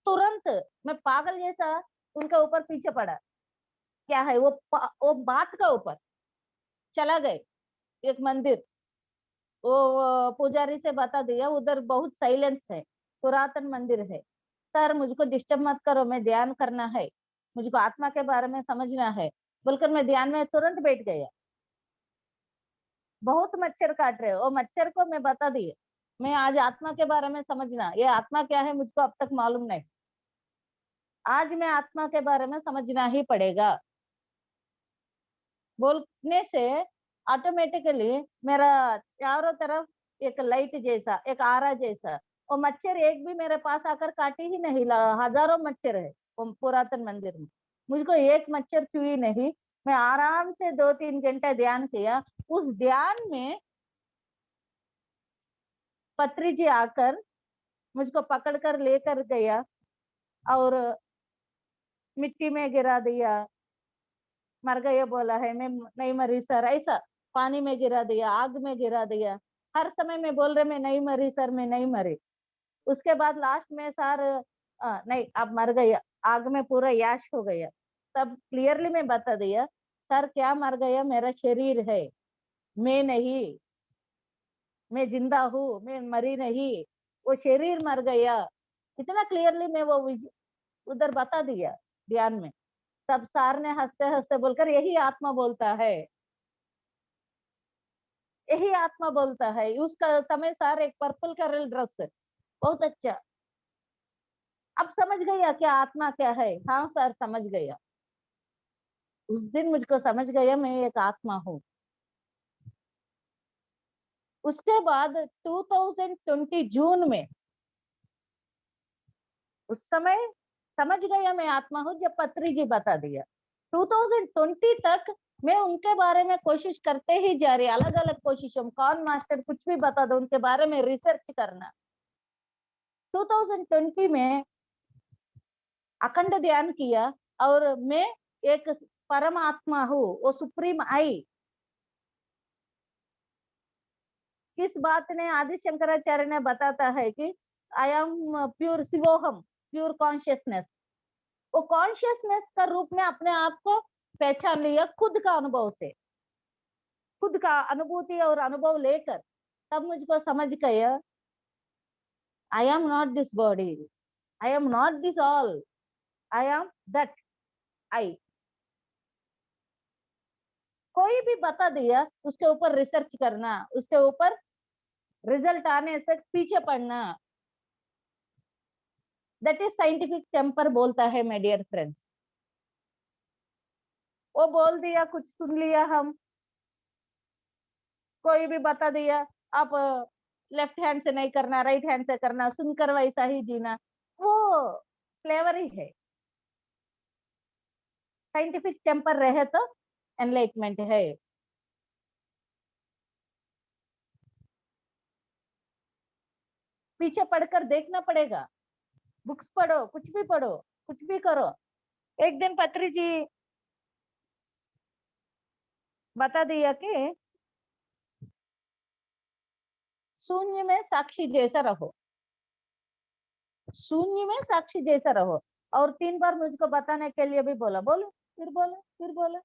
तुरंत मैं पागल जैसा उनके ऊपर पीछे पड़ा। क्या है वो बात का ऊपर चला गए एक मंदिर, वो पुजारी से बता दिया उधर बहुत साइलेंस है, पुरातन मंदिर है। सर मुझको डिस्टर्ब मत करो, मैं ध्यान करना है, मुझको आत्मा के बारे में समझना है बोलकर मैं ध्यान में तुरंत बैठ गया। बहुत मच्छर काट रहे हो, वो मच्छर को मैं बता दी मैं आज आत्मा के बारे में समझना, ये आत्मा क्या है मुझको अब तक मालूम नहीं, आज मैं आत्मा के बारे में समझना ही पड़ेगा बोलने से ऑटोमेटिकली मेरा चारों तरफ एक लाइट जैसा, एक आरा जैसा, वो मच्छर एक भी मेरे पास आकर काटे ही नहीं। हजारों मच्छर है वो पुरातन मंदिर में, मुझको एक मच्छर चुई नहीं। मैं आराम से 2-3 घंटे ध्यान किया। उस ध्यान में पत्री जी आकर मुझको पकड़ कर लेकर गया और मिट्टी में गिरा दिया। मर गया बोला है, मैं नहीं मरी सर, ऐसा पानी में गिरा दिया, आग में गिरा दिया। हर समय में बोल रहे मैं नहीं मरी सर, मैं नहीं मरी। उसके बाद लास्ट में सर नहीं अब मर गया, आग में पूरा याश हो गया। तब क्लियरली मैं बता दिया सर क्या मर गया, मेरा शरीर है, मैं नहीं, मैं जिंदा हूँ, मैं मरी नहीं, वो शरीर मर गया। इतना क्लियरली मैं वो उधर बता दिया ध्यान में। तब सार ने हंसते हंसते बोलकर यही आत्मा बोलता है, यही आत्मा बोलता है। उसका समय सार एक पर्पल कलर ड्रेस, बहुत अच्छा। अब समझ गया क्या आत्मा क्या है? हाँ सर समझ गया। उस दिन मुझको समझ गया मैं एक आत्मा हूँ। उसके बाद 2020 जून में उस समय समझ गया मैं आत्मा हूँ जब पत्री जी बता दिया। 2020 तक मैं उनके बारे में कोशिश करते ही जा रही, अलग अलग कोशिशों, कौन मास्टर कुछ भी बता दो उनके बारे में रिसर्च करना। 2020 में अखंड ध्यान किया और मैं एक परमात्मा हूँ, वो सुप्रीम आई। किस बात ने आदि शंकराचार्य ने बताता है कि आई एम प्योर शिवोहम, प्योर कॉन्शियसनेस। वो कॉन्शियसनेस का रूप में अपने आप को पहचान लिया खुद का अनुभव से, खुद का अनुभूति और अनुभव लेकर। तब मुझको समझ गया I am not this body, I am not this all, I am that I. कोई भी बता दिया उसके ऊपर रिसर्च करना, उसके ऊपर रिजल्ट आने से पीछे पड़ना, दैट इज साइंटिफिक टेम्पर बोलता है माय डियर फ्रेंड्स। वो बोल दिया कुछ सुन लिया हम, कोई भी बता दिया आप लेफ्ट हैंड से नहीं करना राइट हैंड से करना, सुनकर वैसा ही जीना, वो स्लेवरी है। साइंटिफिक टेम्पर रहे तो एनलाइटमेंट है। पीछे पढ़कर देखना पड़ेगा, बुक्स पढ़ो, कुछ भी पढ़ो, कुछ भी करो। एक दिन पत्री जी बता दिया कि शून्य में साक्षी जैसा रहो, शून्य में साक्षी जैसा रहो। और 3 बार मुझको बताने के लिए भी बोला, बोलो फिर बोले, फिर बोले।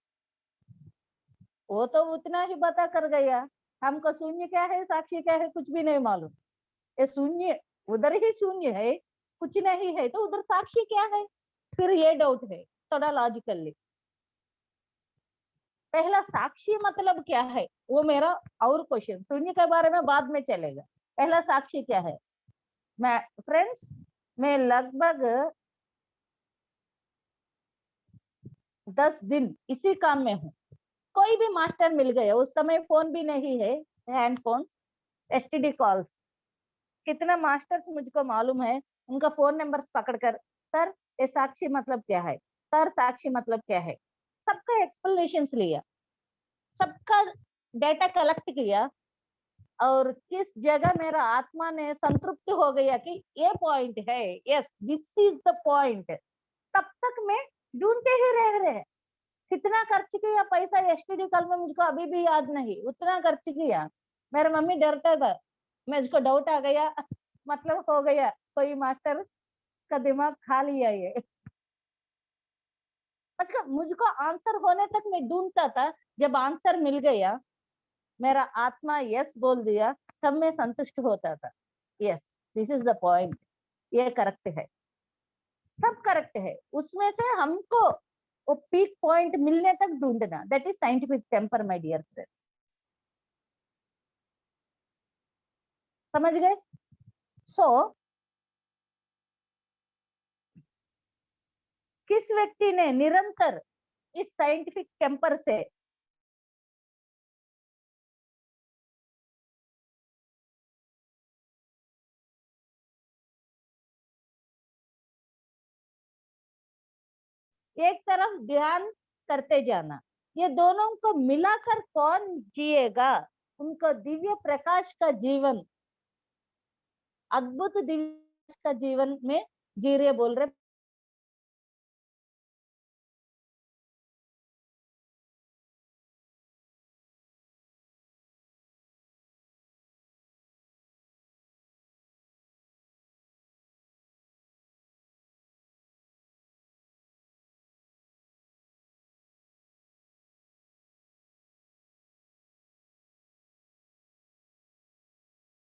वो तो उतना ही बता कर गया, हमको शून्य क्या है, साक्षी क्या है, कुछ भी नहीं मालूम। ये शून्य, उधर ही शून्य है, कुछ नहीं है, तो उधर साक्षी क्या है? फिर ये डाउट है थोड़ा लॉजिकली। पहला साक्षी मतलब क्या है, वो मेरा और क्वेश्चन, शून्य के बारे में बाद में चलेगा। पहला साक्षी क्या है? मैं फ्रेंड्स, मैं लगभग 10 दिन इसी काम में हूँ। कोई भी मास्टर मिल गया, उस समय फोन भी नहीं है, हैंड फोन, एसटीडी कॉल्स। कितना मास्टर्स मुझको मालूम है, उनका फोन नंबर पकड़कर, सर ये साक्षी मतलब क्या है, सर साक्षी मतलब क्या है, सबका एक्सप्लेनेशन लिया, सबका डेटा कलेक्ट किया, और किस जगह मेरा आत्मा ने संतृप्त हो गया कि ये पॉइंट है, yes this is the point, तब तक मैं ढूंढते ही रह रहे। कितना खर्च किया पैसा एसटीडी कल में मुझको अभी भी याद नहीं, उतना खर्च किया। मेरा मम्मी डरता था, मुझको डाउट आ गया मतलब हो गया, कोई मास्टर का दिमाग खा लिया ये। अच्छा, मुझको आंसर होने तक मैं ढूंढता था, जब आंसर मिल गया, मेरा आत्मा यस बोल दिया, तब मैं संतुष्ट होता था। Yes, this is the point, ये करेक्ट है, सब करेक्ट है। उसमें से हमको वो पीक पॉइंट मिलने तक ढूंढना, that is scientific temper my dear friend. समझ गए? सो किस व्यक्ति ने निरंतर इस साइंटिफिक टेम्पर से एक तरफ ध्यान करते जाना, ये दोनों को मिलाकर कौन जिएगा, उनको दिव्य प्रकाश का जीवन, अद्भुत दिव्य का जीवन में जी रहे बोल रहे।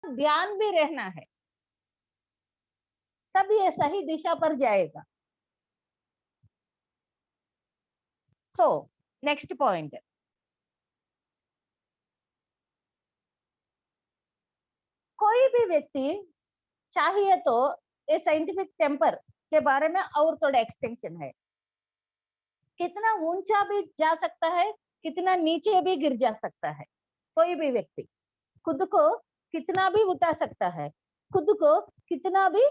ध्यान भी रहना है, तब ये सही दिशा पर जाएगा। सो नेक्स्ट पॉइंट, कोई भी व्यक्ति चाहिए तो ये साइंटिफिक टेम्पर के बारे में और थोड़ा एक्सटेंशन है, कितना ऊंचा भी जा सकता है, कितना नीचे भी गिर जा सकता है। कोई भी व्यक्ति खुद को कितना भी उठा सकता है, खुद को कितना भी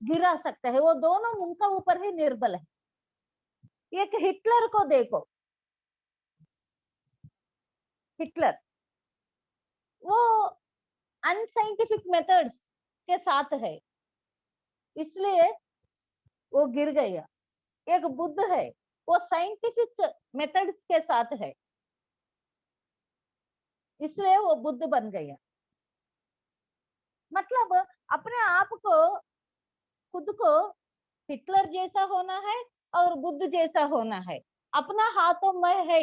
गिरा सकता है, वो दोनों उनका ऊपर ही निर्बल है। एक हिटलर को देखो, हिटलर वो अनसाइंटिफिक मेथड्स के साथ है, इसलिए वो गिर गया। एक बुद्ध है, वो साइंटिफिक मेथड्स के साथ है, इसलिए वो बुद्ध बन गया। मतलब अपने आप को, खुद को हिटलर जैसा होना है और बुद्ध जैसा होना है, अपना हाथों में है,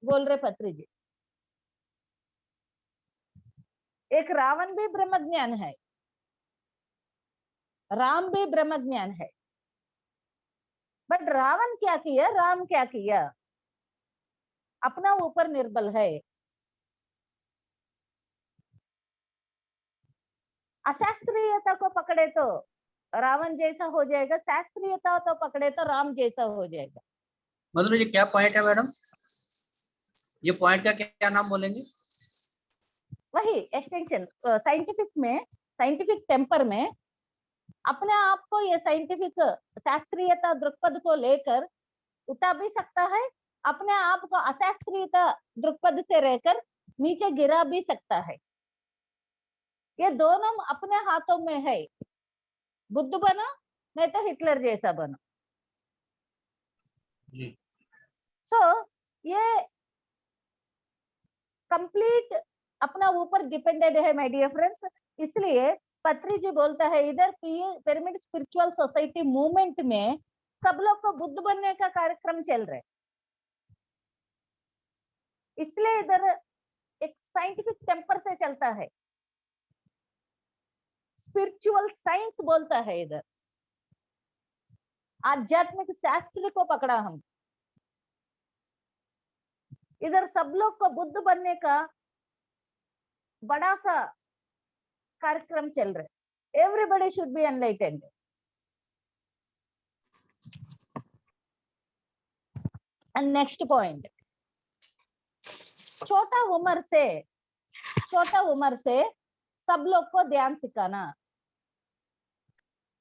बोल रहे पत्री जी। एक रावण भी ब्रह्मज्ञान है, राम भी ब्रह्मज्ञान है, बट रावण क्या किया, राम क्या किया, अपना ऊपर निर्बल है। अशास्त्रीयता को पकड़े तो रावण जैसा हो जाएगा, शास्त्रीयता तो पकड़े तो राम जैसा हो जाएगा। मतलब ये क्या पॉइंट है मैडम, ये पॉइंट का क्या नाम बोलेंगे? वही एक्सटेंशन साइंटिफिक में, साइंटिफिक टेम्पर में अपने आप को ये साइंटिफिक शास्त्रीयता दृक्पथ को लेकर उठा भी सकता है, अपने आप को अशास्त्रीयता दृक्पथ से रहकर नीचे गिरा भी सकता है। ये दोनों अपने हाथों में है, बुद्ध बनो नहीं तो हिटलर जैसा बनो। जी। सो ये कंप्लीट अपना ऊपर डिपेंडेड है माय डियर फ्रेंड्स। इसलिए पत्री जी बोलता है, इधर पिरामिड स्पिरिचुअल सोसाइटी मूवमेंट में सब लोग को बुद्ध बनने का कार्यक्रम चल रहा है, इसलिए इधर एक साइंटिफिक टेम्पर से चलता है, स्पिरिचुअल साइंस बोलता है इधर, आध्यात्मिक शास्त्र को पकड़ा हम। इधर सब लोग को बुद्ध बनने का बड़ा सा कार्यक्रम चल रहा है। Everybody should be enlightened. And next point, छोटा उम्र से सब लोग को ध्यान सिखाना,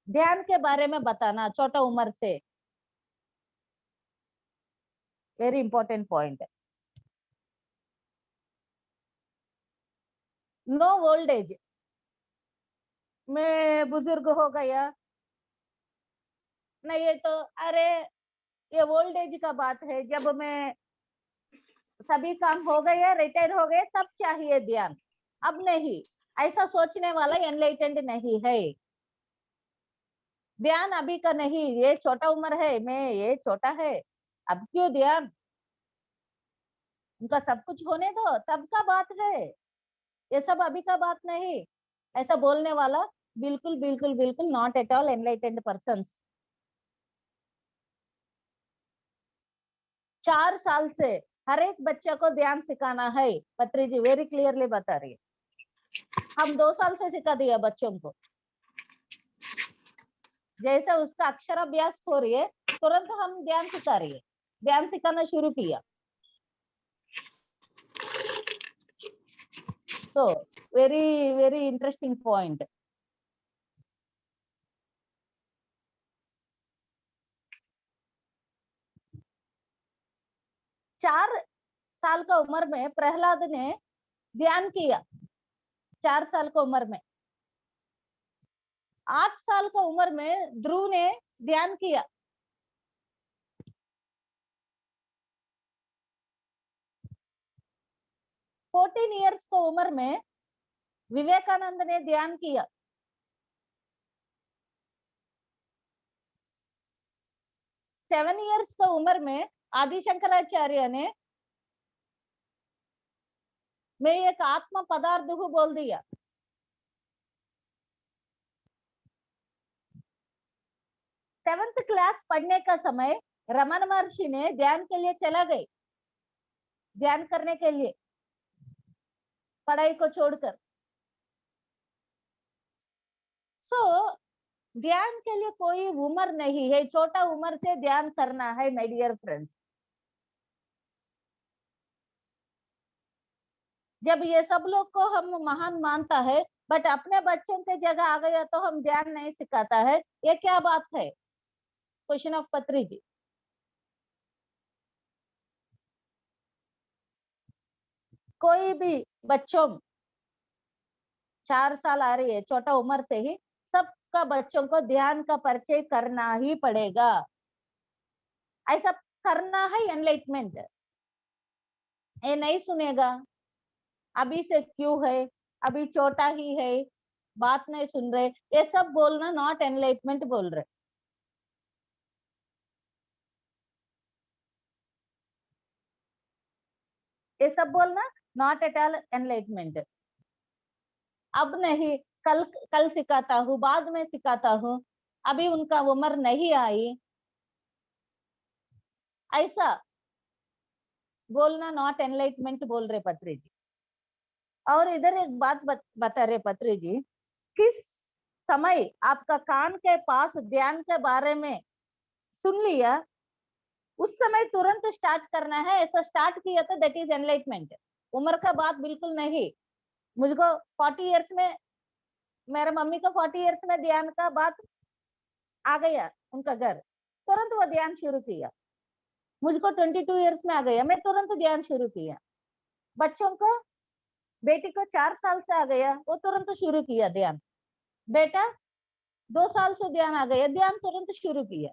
ध्यान के बारे में बताना छोटा उम्र से, very important point. No old age, मैं बुजुर्ग हो गया नहीं, ये तो अरे ये ओल्ड एज का बात है, जब मैं सभी काम हो गए, रिटायर हो गए, तब चाहिए ध्यान, अब नहीं। ऐसा सोचने वाला एनलाइटेंड नहीं है। ध्यान अभी का नहीं, ये छोटा उम्र है, मैं ये छोटा है, अब क्यों ध्यान, उनका सब कुछ होने दो, तब का बात है, ये सब अभी का बात नहीं। ऐसा बोलने वाला बिल्कुल बिल्कुल बिल्कुल not at all enlightened persons. 4 साल से हर एक बच्चे को ध्यान सिखाना है, पत्री जी वेरी क्लियरली बता रही है। हम 2 साल से सिखा दिया बच्चों को, जैसे उसका अक्षर अभ्यास हो रही है, तुरंत हम ध्यान सिखा रही है, ध्यान सिखाना शुरू किया। तो वेरी वेरी इंटरेस्टिंग पॉइंट। चार साल का उम्र में प्रहलाद ने ध्यान किया, 4 साल की उम्र में। 8 साल का उम्र में ध्रुव ने ध्यान किया। 14 इयर्स की उम्र में विवेकानंद ने ध्यान किया। 7 इयर्स की उम्र में आदि शंकराचार्य ने मैं एक आत्म पदार्थ हूं बोल दिया। 7th क्लास पढ़ने का समय रमन महर्षि ने ध्यान के लिए चला गए, ध्यान करने के लिए, पढ़ाई को छोड़कर। सो ध्यान के लिए कोई उम्र नहीं है, छोटा उम्र से ध्यान करना है माय डियर फ्रेंड्स। जब ये सब लोग को हम महान मानता है, बट अपने बच्चों के जगह आ गया तो हम ध्यान नहीं सिखाता है, ये क्या बात है? क्वेश्चन ऑफ पत्री जी। कोई भी बच्चों 4 साल आ रही है, छोटा उम्र से ही सबका बच्चों को ध्यान का परिचय करना ही पड़ेगा। ऐसा करना है एनलाइटमेंट। ये नहीं सुनेगा, अभी से क्यों है, अभी छोटा ही है, बात नहीं सुन रहे, ये सब बोलना नॉट एनलाइटमेंट बोल रहे। ये सब बोलना नॉट एट ऑल एनलाइटमेंट। अब नहीं, कल कल सिखाता हूँ, बाद में सिखाता हूँ, अभी उनका उम्र नहीं आई, ऐसा बोलना नॉट एनलाइटमेंट बोल रहे पत्री जी। और इधर एक बात बता रहे पत्री जी, किस समय आपका कान के पास ध्यान के बारे में सुन लिया, उस समय तुरंत स्टार्ट करना है। ऐसा स्टार्ट किया तो दैट इज एनलाइटमेंट। उम्र का बात बिल्कुल नहीं। मुझको 40 इयर्स में, मेरे मम्मी को 40 इयर्स में ध्यान का बात आ गया उनका घर, तुरंत वो ध्यान शुरू किया। मुझको 22 इयर्स में आ गया, मैं तुरंत ध्यान शुरू किया। बच्चों को, बेटी को 4 साल से आ गया, वो तुरंत शुरू किया ध्यान। बेटा 2 साल से ध्यान आ गया, ध्यान तुरंत शुरू किया।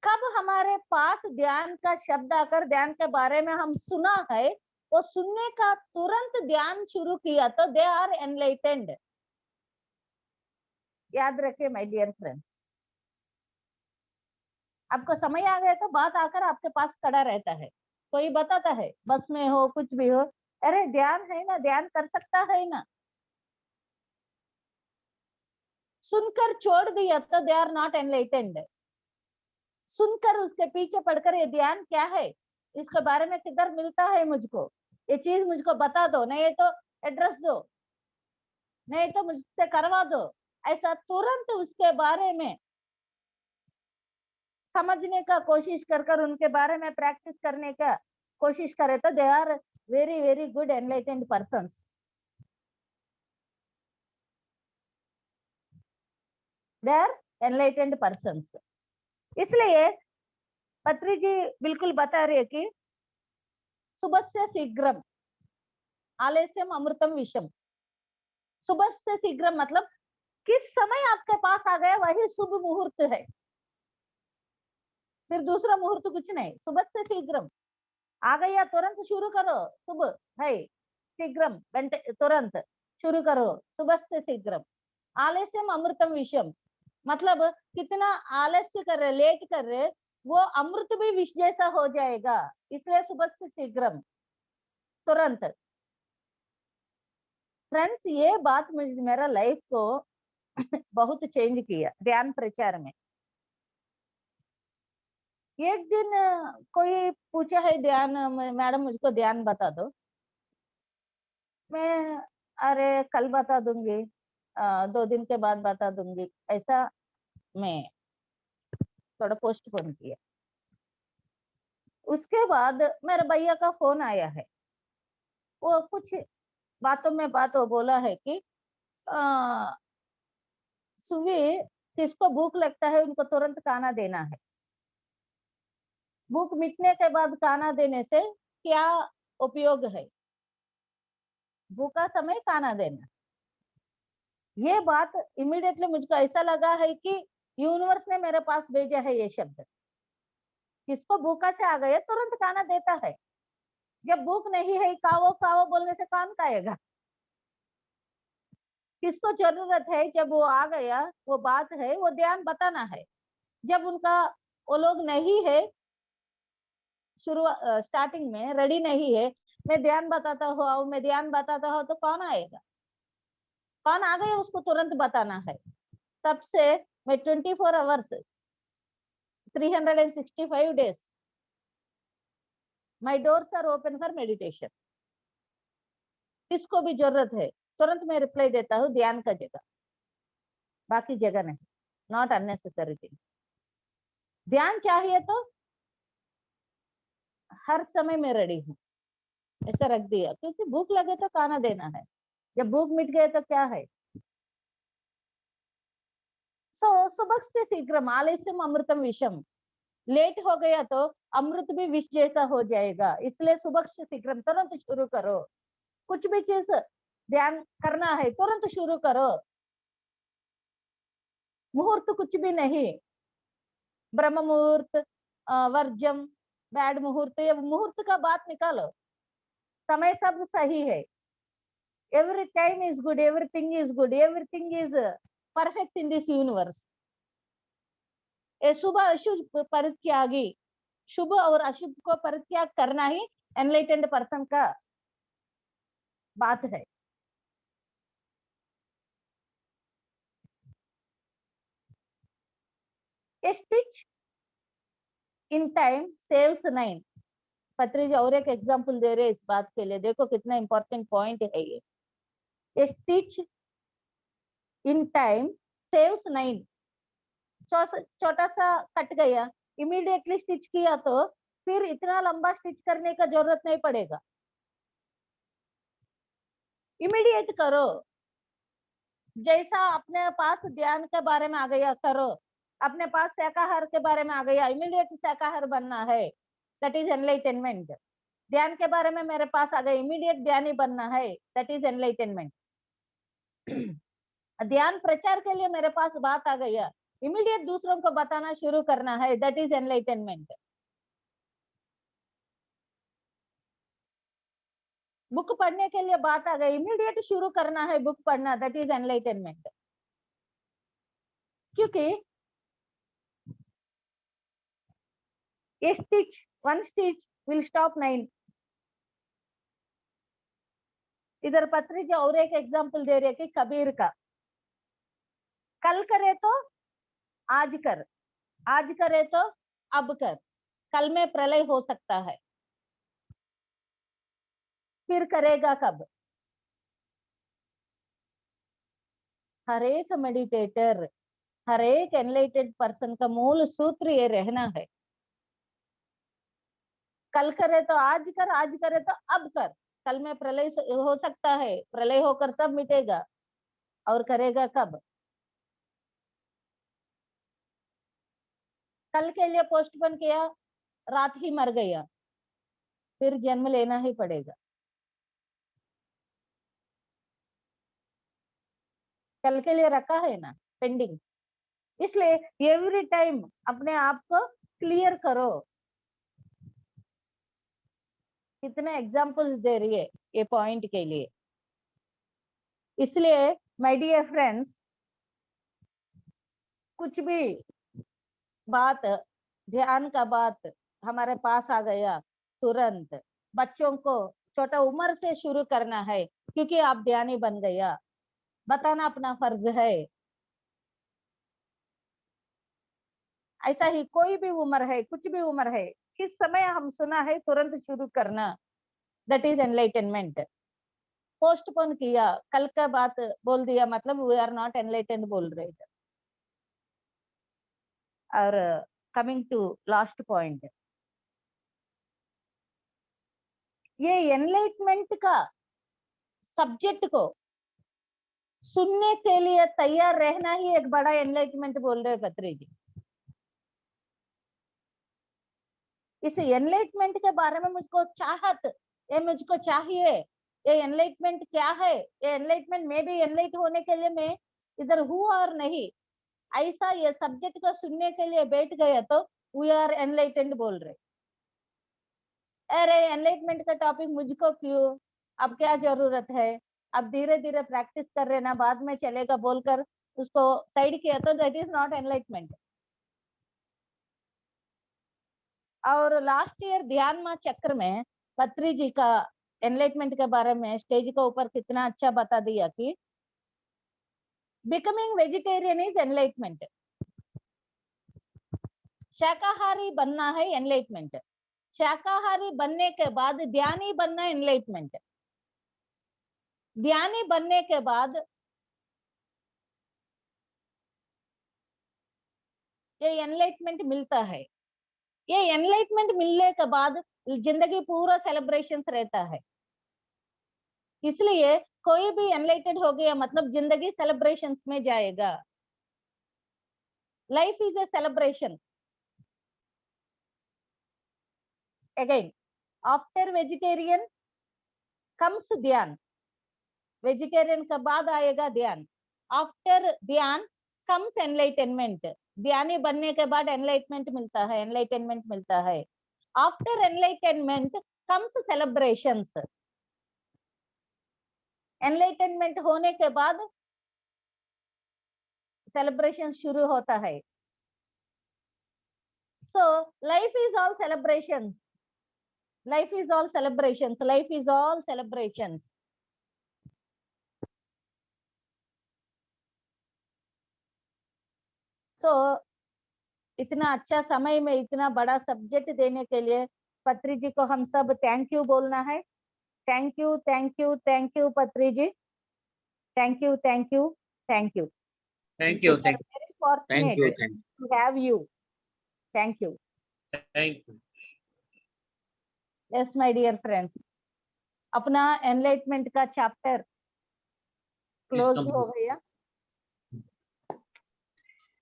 कब हमारे पास ध्यान का शब्द आकर ध्यान के बारे में हम सुना है, वो सुनने का तुरंत ध्यान शुरू किया तो दे आर एनलाइटेंड। याद रखे माय डियर फ्रेंड, आपको समय आ गया तो बात आकर आपके पास खड़ा रहता है, कोई बताता है, बस में हो कुछ भी हो, अरे ध्यान है ना, ध्यान कर सकता है ना, सुनकर छोड़ दिया तो दे आर नॉट एनलाइटेंड। सुनकर उसके पीछे पड़कर ये ध्यान क्या है, इसके बारे में किधर मिलता है, मुझको ये चीज मुझको बता दो, नहीं तो एड्रेस दो, नहीं तो मुझसे करवा दो, ऐसा तुरंत उसके बारे में समझने का कोशिश कर उनके बारे में प्रैक्टिस करने का कोशिश करे तो they are very very good enlightened persons, they are enlightened persons. इसलिए पत्री जी बिल्कुल बता रही है कि सुबह से शीघ्रम आलस्यम अमृतम विषम। सुबह से शीघ्रम मतलब किस समय आपके पास आ गया वही शुभ मुहूर्त है, फिर दूसरा मुहूर्त कुछ नहीं। सुबह से शीघ्रम आ गया, तुरंत शुरू करो, सुबह है शीघ्रम, घंटे तुरंत शुरू करो, सुबह से शीघ्रम। आलस्यम अमृतम विषम मतलब कितना आलस्य कर रहे, लेट कर रहे, वो अमृत भी विष जैसा हो जाएगा, इसलिए सुबह से शीघ्रम, तुरंत। फ्रेंड्स, ये बात मुझे मेरा लाइफ को बहुत चेंज किया ध्यान प्रचार में। एक दिन कोई पूछा है ध्यान, मैडम मुझको ध्यान बता दो, मैं अरे कल बता दूंगी, 2 दिन के बाद बता दूंगी, ऐसा मैं थोड़ा पोस्टपोन किया। उसके बाद मेरे भैया का फोन आया है, वो कुछ बातों में बात वो बोला है कि सुबह किसको भूख लगता है उनको तुरंत खाना देना है, भूख मिटने के बाद खाना देने से क्या उपयोग है, भूखा समय खाना देना। ये बात इमीडिएटली मुझको ऐसा लगा है कि यूनिवर्स ने मेरे पास भेजा है ये शब्द, किसको भूखा से आ गया तुरंत खाना देता है, जब भूख नहीं है खाओ खाओ बोलने से कौन खाएगा, किसको जरूरत है जब वो आ गया, वो बात है, वो ध्यान बताना है। जब उनका वो लोग नहीं है, शुरू स्टार्टिंग में रेडी नहीं है, मैं ध्यान बताता हूँ, मैं ध्यान बताता हूँ, तो कौन आएगा, कौन आ गया उसको तुरंत बताना है। तब से मैं 24 hours 365 days my doors are open for meditation. किसको भी जरूरत है तुरंत मैं रिप्लाई देता हूँ, ध्यान का जगह, बाकी जगह नहीं, नॉट अननेसेसरी थिंग। ध्यान चाहिए तो हर समय मैं रेडी हूँ, ऐसा रख दिया, क्योंकि भूख लगे तो खाना देना है, जब भूख मिट गए तो क्या है। सुबह से शीघ्र आलस्यम अमृतम विषम, लेट हो गया तो अमृत भी विष जैसा हो जाएगा, इसलिए सुबह से शीघ्र तुरंत शुरू करो, कुछ भी चीज ध्यान करना है तुरंत शुरू करो, मुहूर्त कुछ भी नहीं, ब्रह्म मुहूर्त, वर्जम, बैड मुहूर्त, ये मुहूर्त का बात निकालो, समय सब सही है, every time is good, everything is good, everything is perfect in this universe. ये शुभ अशुभ परित्यागी, शुभ और अशुभ को परित्याग करना ही एनलाइटेंड पर्सन का बात है। ए स्टिच इन टाइम सेव्स 9। पत्री जी और एक एग्जांपल दे रहे हैं इस बात के लिए, देखो कितना इंपॉर्टेंट पॉइंट है ये। ए स्टिच इन टाइम सेव्स 9, छोटा सा कट गया, इमीडिएटली स्टिच किया तो फिर इतना लंबा स्टिच करने का जरूरत नहीं पड़ेगा, इमीडिएट करो। जैसा अपने पास ध्यान के बारे में आ गया करो, अपने पास शाकाहार के बारे में आ गया, इमीडिएट शाकाहार बनना है, दैट इज एनलाइटेनमेंट। ध्यान के बारे में मेरे पास आ गया, इमीडिएट ध्यान ही बनना है, दैट इज एनलाइटेनमेंट। ध्यान प्रचार के लिए मेरे पास बात आ गया, इमीडिएट दूसरों को बताना शुरू करना है, दैट इज एनलाइटेनमेंट। बुक पढ़ने के लिए बात आ गई, इमीडिएट शुरू करना है बुक पढ़ना, दैट इज एनलाइटेनमेंट। क्योंकि A stitch, one stitch will stop 9. इधर पत्री जी और एक एग्जाम्पल दे रही है कि कबीर का, कल करे तो आज कर, आज करे तो अब कर, कल में प्रलय हो सकता है, फिर करेगा कब? हर एक मेडिटेटर, हर एक एनलाइटेड पर्सन का मूल सूत्र ये रहना है, कल करे तो आज कर, आज करे तो अब कर, कल में प्रलय हो सकता है, प्रलय होकर सब मिटेगा, और करेगा कब? कल के लिए पोस्टपोन किया, रात ही मर गया, फिर जन्म लेना ही पड़ेगा। कल के लिए रखा है ना पेंडिंग, इसलिए एवरी टाइम अपने आप को क्लियर करो। कितने एग्जाम्पल्स दे रही है ये पॉइंट के लिए। इसलिए माय डियर फ्रेंड्स, कुछ भी बात, ध्यान का बात हमारे पास आ गया, तुरंत बच्चों को छोटा उम्र से शुरू करना है, क्योंकि आप ध्यानी बन गया, बताना अपना फर्ज है। ऐसा ही कोई भी उम्र है, कुछ भी उम्र है, किस समय हम सुना है तुरंत शुरू करना, दैट इज एनलाइटनमेंट। पोस्टपोन किया, कल का बात बोल दिया, मतलब वी आर नॉट एनलाइटेंड बोल रहे थे। और कमिंग टू लास्ट पॉइंट, ये एनलाइटमेंट का सब्जेक्ट को सुनने के लिए तैयार रहना ही एक बड़ा एनलाइटमेंट बोल रहे पत्री जी। इस एनलाइटमेंट के बारे में मुझको चाहत, ये मुझको चाहिए, ये एनलाइटमेंट क्या है, ये एनलाइटमेंट में भी एनलाइट होने के लिए मैं इधर हूँ और नहीं, ऐसा ये सब्जेक्ट को सुनने के लिए बैठ गया तो वी आर एनलाइटेंड बोल रहे। अरे एनलाइटमेंट का टॉपिक मुझको क्यों, अब क्या जरूरत है, अब धीरे धीरे प्रैक्टिस कर रहे ना, बाद में चलेगा बोलकर उसको साइड किया तो दैट इज नॉट एनलाइटमेंट। और लास्ट ईयर ध्यान माँ चक्र में पत्री जी का एनलाइटमेंट के बारे में स्टेज के ऊपर कितना अच्छा बता दिया कि बिकमिंग वेजिटेरियन इज एनलाइटमेंट, शाकाहारी बनना है एनलाइटमेंट, शाकाहारी बनने के बाद ध्यानी बनना एनलाइटमेंट, ध्यानी बनने के बाद ये एनलाइटमेंट मिलता है, ये एनलाइटमेंट मिलने के बाद जिंदगी पूरा सेलिब्रेशन रहता है। इसलिए कोई भी एनलाइटेड हो गया मतलब जिंदगी सेलिब्रेशंस में जाएगा। Life is a celebration. Again after vegetarian comes ध्यान, वेजिटेरियन के बाद आएगा ध्यान, आफ्टर ध्यान कम्स एनलाइटनमेंट, ध्यानी बनने के बाद एनलाइटमेंट मिलता है, एनलाइटनमेंट मिलता है। After enlightenment comes celebrations, enlightenment होने के बाद सेलिब्रेशन शुरू होता है। So life is all celebrations, life is all celebrations, life is all celebrations. So इतना अच्छा समय में इतना बड़ा सब्जेक्ट देने के लिए पत्री जी को हम सब थैंक यू बोलना है। Thank you, thank you, thank you Patri ji, thank you, thank you, thank you, thank you, very fortunate to have you, thank you, thank you. Yes my dear friends, अपना एनलाइटमेंट का चैप्टर क्लोज हो गया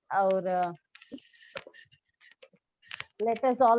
और let us all